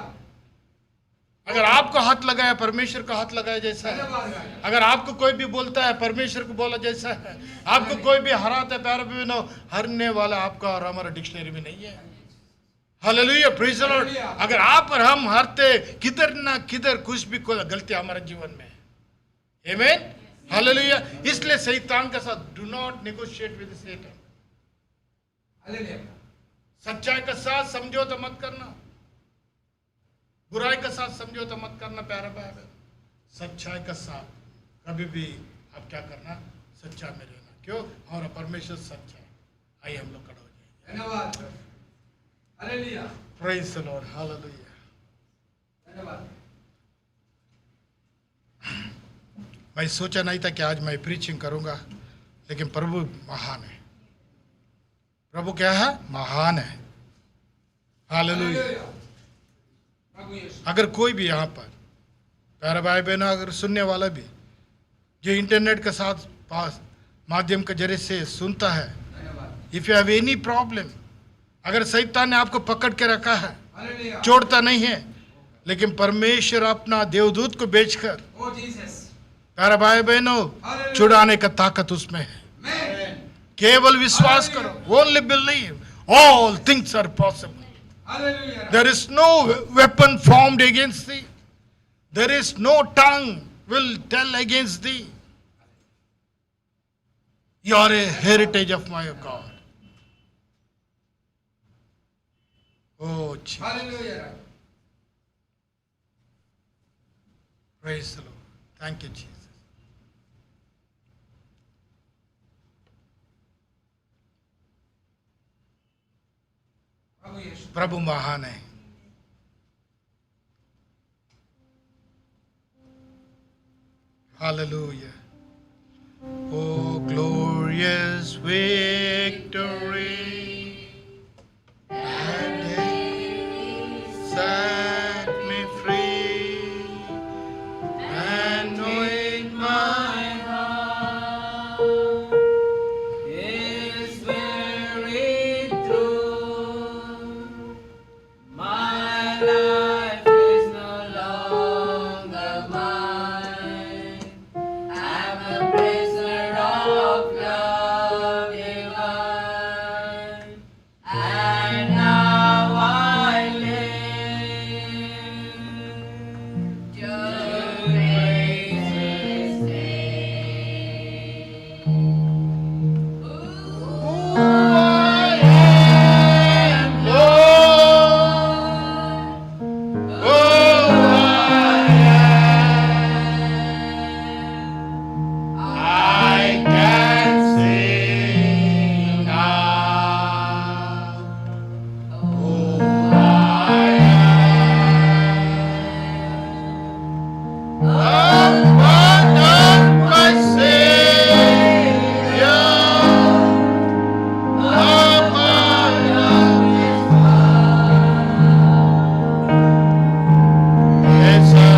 अगर आपको हाथ लगाया, परमेश्वर का हाथ लगाया जैसा है। धन्यवाद गाया। अगर आपको कोई भी बोलता है, परमेश्वर को बोला जैसा है। आपको कोई भी हराता है प्यारे बहनों, हरने वाला आपका और हमारा डिक्शनरी में नहीं है। Hallelujah, praise the Lord. Hallelujah. अगर आप और हम हरते, किधर ना किधर कुछ भी कोई गलती हमारे जीवन में है। आमीन, हालेलुया। इसलिए शैतान के साथ do not negotiate with Satan. Hallelujah. सच्चाई के साथ समझौता मत करना, बुराई के साथ समझौता मत करना प्यारे भाई बहन। सच्चाई के साथ कभी भी आप क्या करना, सच्चाई में रहना। क्यों? हमारा परमेश्वर सच्चा है। आइए हम लोग खड़े हो जाएंगे। धन्यवाद। Hallelujah. Praise the Lord, hallelujah. धन्यवाद। मैं सोचा नहीं था कि आज मैं प्रीचिंग करूंगा, लेकिन प्रभु महान है। प्रभु क्या है? महान है। हालेलुया। हालेलुया। प्रभु यीशु। अगर कोई भी यहाँ पर प्यारे भाई बहनों, अगर सुनने वाला भी जो इंटरनेट के साथ पास माध्यम के जरिए से सुनता है, धन्यवाद। If you have any problem, अगर शैतान ने आपको पकड़ के रखा है, हालेलुया। छोड़ता नहीं है, लेकिन परमेश्वर अपना देवदूत को बेचकर ओ जीसस। प्यारे भाई बहनों हालेलुया। छुड़ाने का ताकत उसमें है। आमेन। केवल विश्वास करो, only believe, all things are possible. Hallelujah. There is no weapon formed against thee. There is no tongue will tell against thee. You are a heritage of my God. Oh, Jesus. Hallelujah. Praise the Lord. Thank you, Jesus. प्रभु महान है। Hallelujah. Oh, glorious victory. That day set me free. And knowing my heart is very true. My life is no longer mine. I'm a prisoner of love divine. And now I live to praise His name. who I am, Lord. Oh, I can sing now. Who I am. One of my Savior. Oh, my love is it's a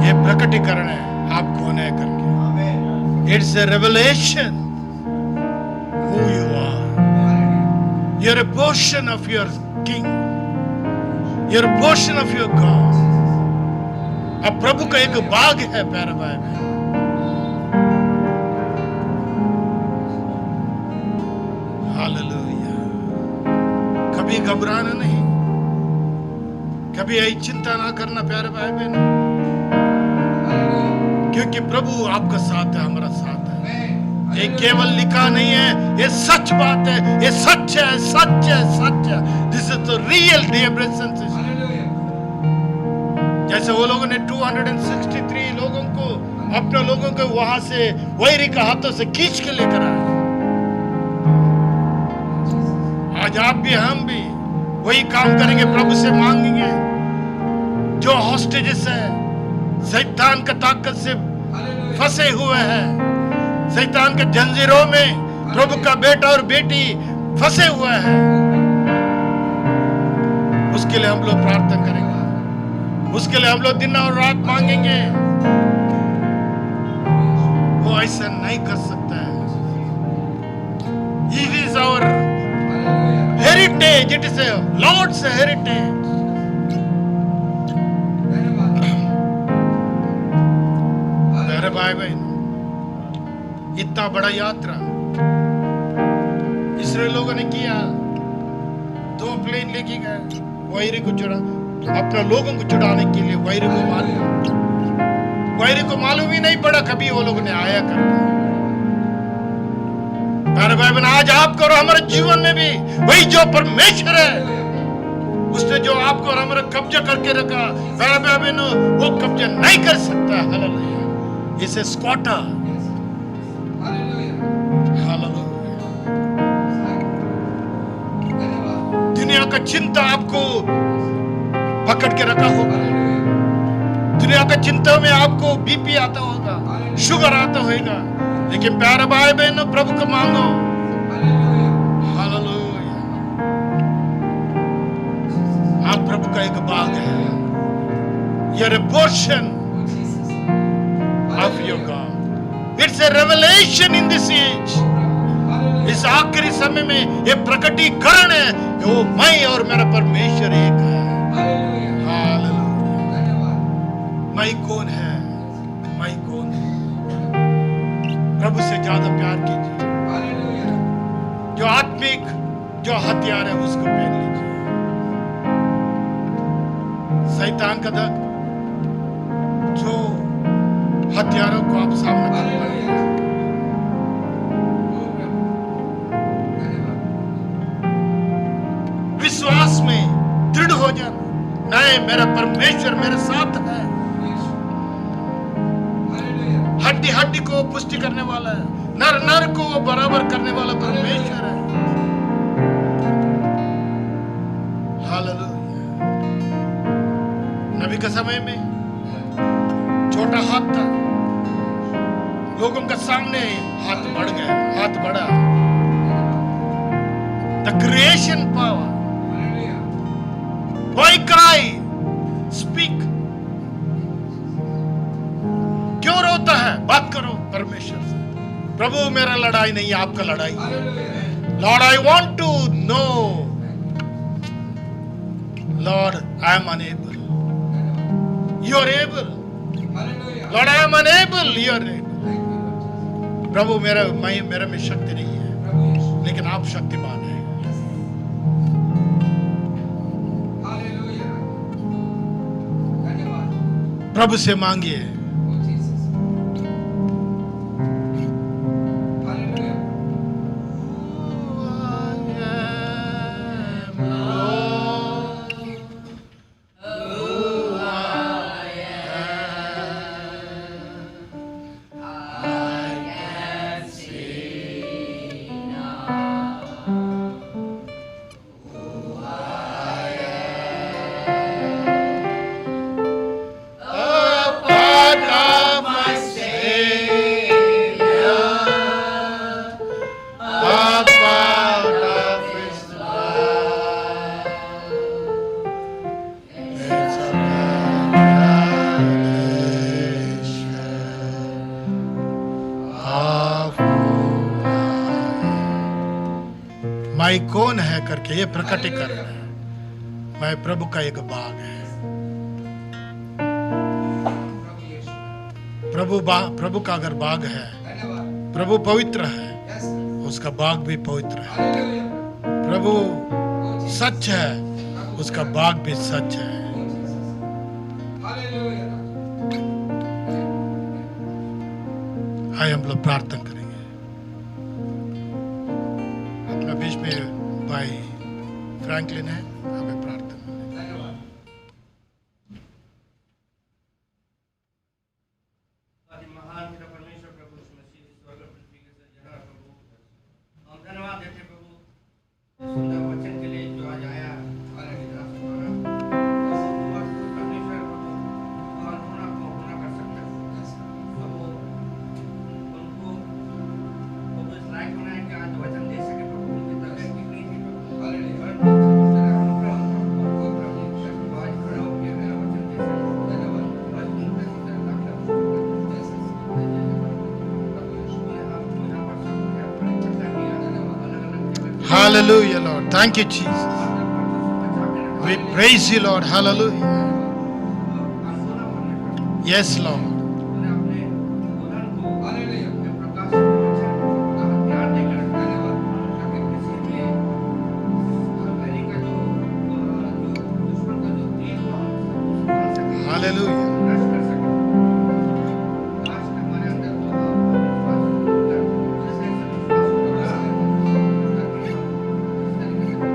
ये प्रकटीकरण है आप कौन है करके। It's a revelation who you are. You're a portion of your King. You're a portion of your God. अब प्रभु का एक भाग है प्यारे भाई बहन। हालेलुया। कभी घबराना नहीं, कभी यही चिंता ना करना प्यारे भाई बहन, क्योंकि प्रभु आपका साथ है, हमारा साथ है। ये केवल लिखा नहीं है, ये सच बात है, ये सच है, सच है, सच है। This is the real dear brothers and sisters. जैसे वो लोगों ने 263 लोगों को, अपने लोगों को वहां से वैरी के हाथों से खींच के लेकर आए, आज आप भी हम भी वही काम करेंगे, प्रभु से मांगेंगे। जो हॉस्टेजेस है, शैतान का ताकत से फंसे हुए हैं, शैतान के जंजीरों में प्रभु का बेटा और बेटी फंसे हुए हैं, उसके लिए हम लोग प्रार्थना करेंगे, उसके लिए हम लोग दिन और रात मांगेंगे। वो ऐसा नहीं कर सकता है। It is our heritage. It is a Lord's heritage. प्यारे भाई बहन, इतना बड़ा यात्रा इसराइल लोगों ने किया। 2 प्लेन लेके गए, वैरी को चढ़ा, अपना लोगों को चढ़ाने के लिए। वैरी को मालूम ही नहीं पड़ा कभी वो लोगों ने आया करके। प्यारे भाई बहन, आज आपको और हमारे जीवन में भी वही जो परमेश्वर है, उसने जो आपको और हमारा कब्जा करके रखा, प्यारे भाई बहन, वो कब्जा नहीं कर सकता। हालेलुया, इसे स्क्वाटर। दुनिया का चिंता आपको पकड़ के रखा होगा। दुनिया का चिंता में आपको बीपी आता होगा, शुगर आता होगा, लेकिन प्यारे भाई बहन, प्रभु को मांगो। हालेलुया, आप प्रभु का एक बाग है। You're a portion of your God. It's a revelation in this age. इस आखिरी समय में ये प्रकटीकरण है कि वो मैं और मेरा परमेश्वर एक है। हालेलुया, मैं कौन है? मैं कौन है? प्रभु से ज्यादा प्यार कीजिए। जो आत्मिक जो हथियार है उसको पहन लीजिए। शैतान का दग जो हथियारों को आप सामने कर पाए, विश्वास में दृढ़ हो जाना। नहीं, मेरा परमेश्वर मेरे साथ है। हड्डी हड्डी को पुष्टि करने वाला है, नर नर को बराबर करने वाला परमेश्वर है। हालेलुया। नबी के समय में छोटा हाथ था, लोगों के सामने हाथ बढ़ गया, हाथ बढ़ा। The creation power, Why cry? Speak. क्यों रोता है? बात करो परमेश्वर से। प्रभु, मेरा लड़ाई नहीं, आपका लड़ाई है। Lord, I want to know. Lord, I am unable. You are able. Lord, I am unable. You are able. प्रभु, मेरे में शक्ति नहीं है, लेकिन आप शक्तिमान हैं। प्रभु से मांगिए। मैं कौन है करके ये प्रकटीकरण है। मैं प्रभु का एक बाग है। प्रभु का अगर बाग है, प्रभु पवित्र है, उसका बाग भी पवित्र है। प्रभु सच है, उसका बाग भी सच है। आइए हम लोग प्रार्थना करेंगे। अपना बीच में भाई फ्रैंकलिन है, हमें प्रार्थना महान पिता परमेश्वर प्रभु मसीह स्वर्ग पृथ्वी के सृजनहार प्रभु, हम धन्यवाद देते प्रभु सुंदर वचन के लिए जो आज आया परमेश्वर प्रभु और होना को होना कर सकता है प्रभु, उनको प्रभु इस लायक बनाए कि आज वचन दे सके प्रभु। उनकी तबीयत ठीक नहीं थी प्रभु, Hallelujah, Lord. Thank you, Jesus. We praise you, Lord. Hallelujah. Yes, Lord. Hallelujah. Trust कर सके। आज हमारे अंदर जो विश्वास होगा, जैसे विश्वास होगा, ताकि हम इस तरीके से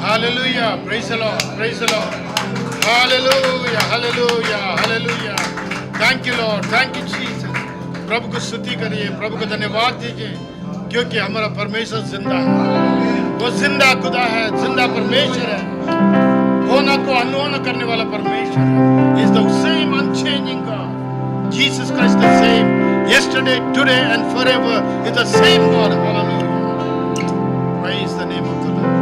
Hallelujah. Praise the Lord. Praise the Lord. Hallelujah. Hallelujah. Hallelujah. Thank you Lord. Thank you Jesus. प्रभु को स्तुति करिए, प्रभु को धन्यवाद दीजिए, क्योंकि हमारा परमेश्वर जिंदा है। वो जिंदा खुदा है, जिंदा परमेश्वर है। होना को अनहोना करने वाला परमेश्वर है। Is the same unchanging God. Jesus Christ the same. Yesterday, today and forever is the same God. Hallelujah. Praise the name of the Lord.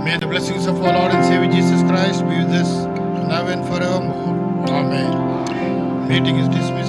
May the blessings of our Lord and Savior Jesus Christ be with us now and forevermore. Amen. Meeting is dismissed.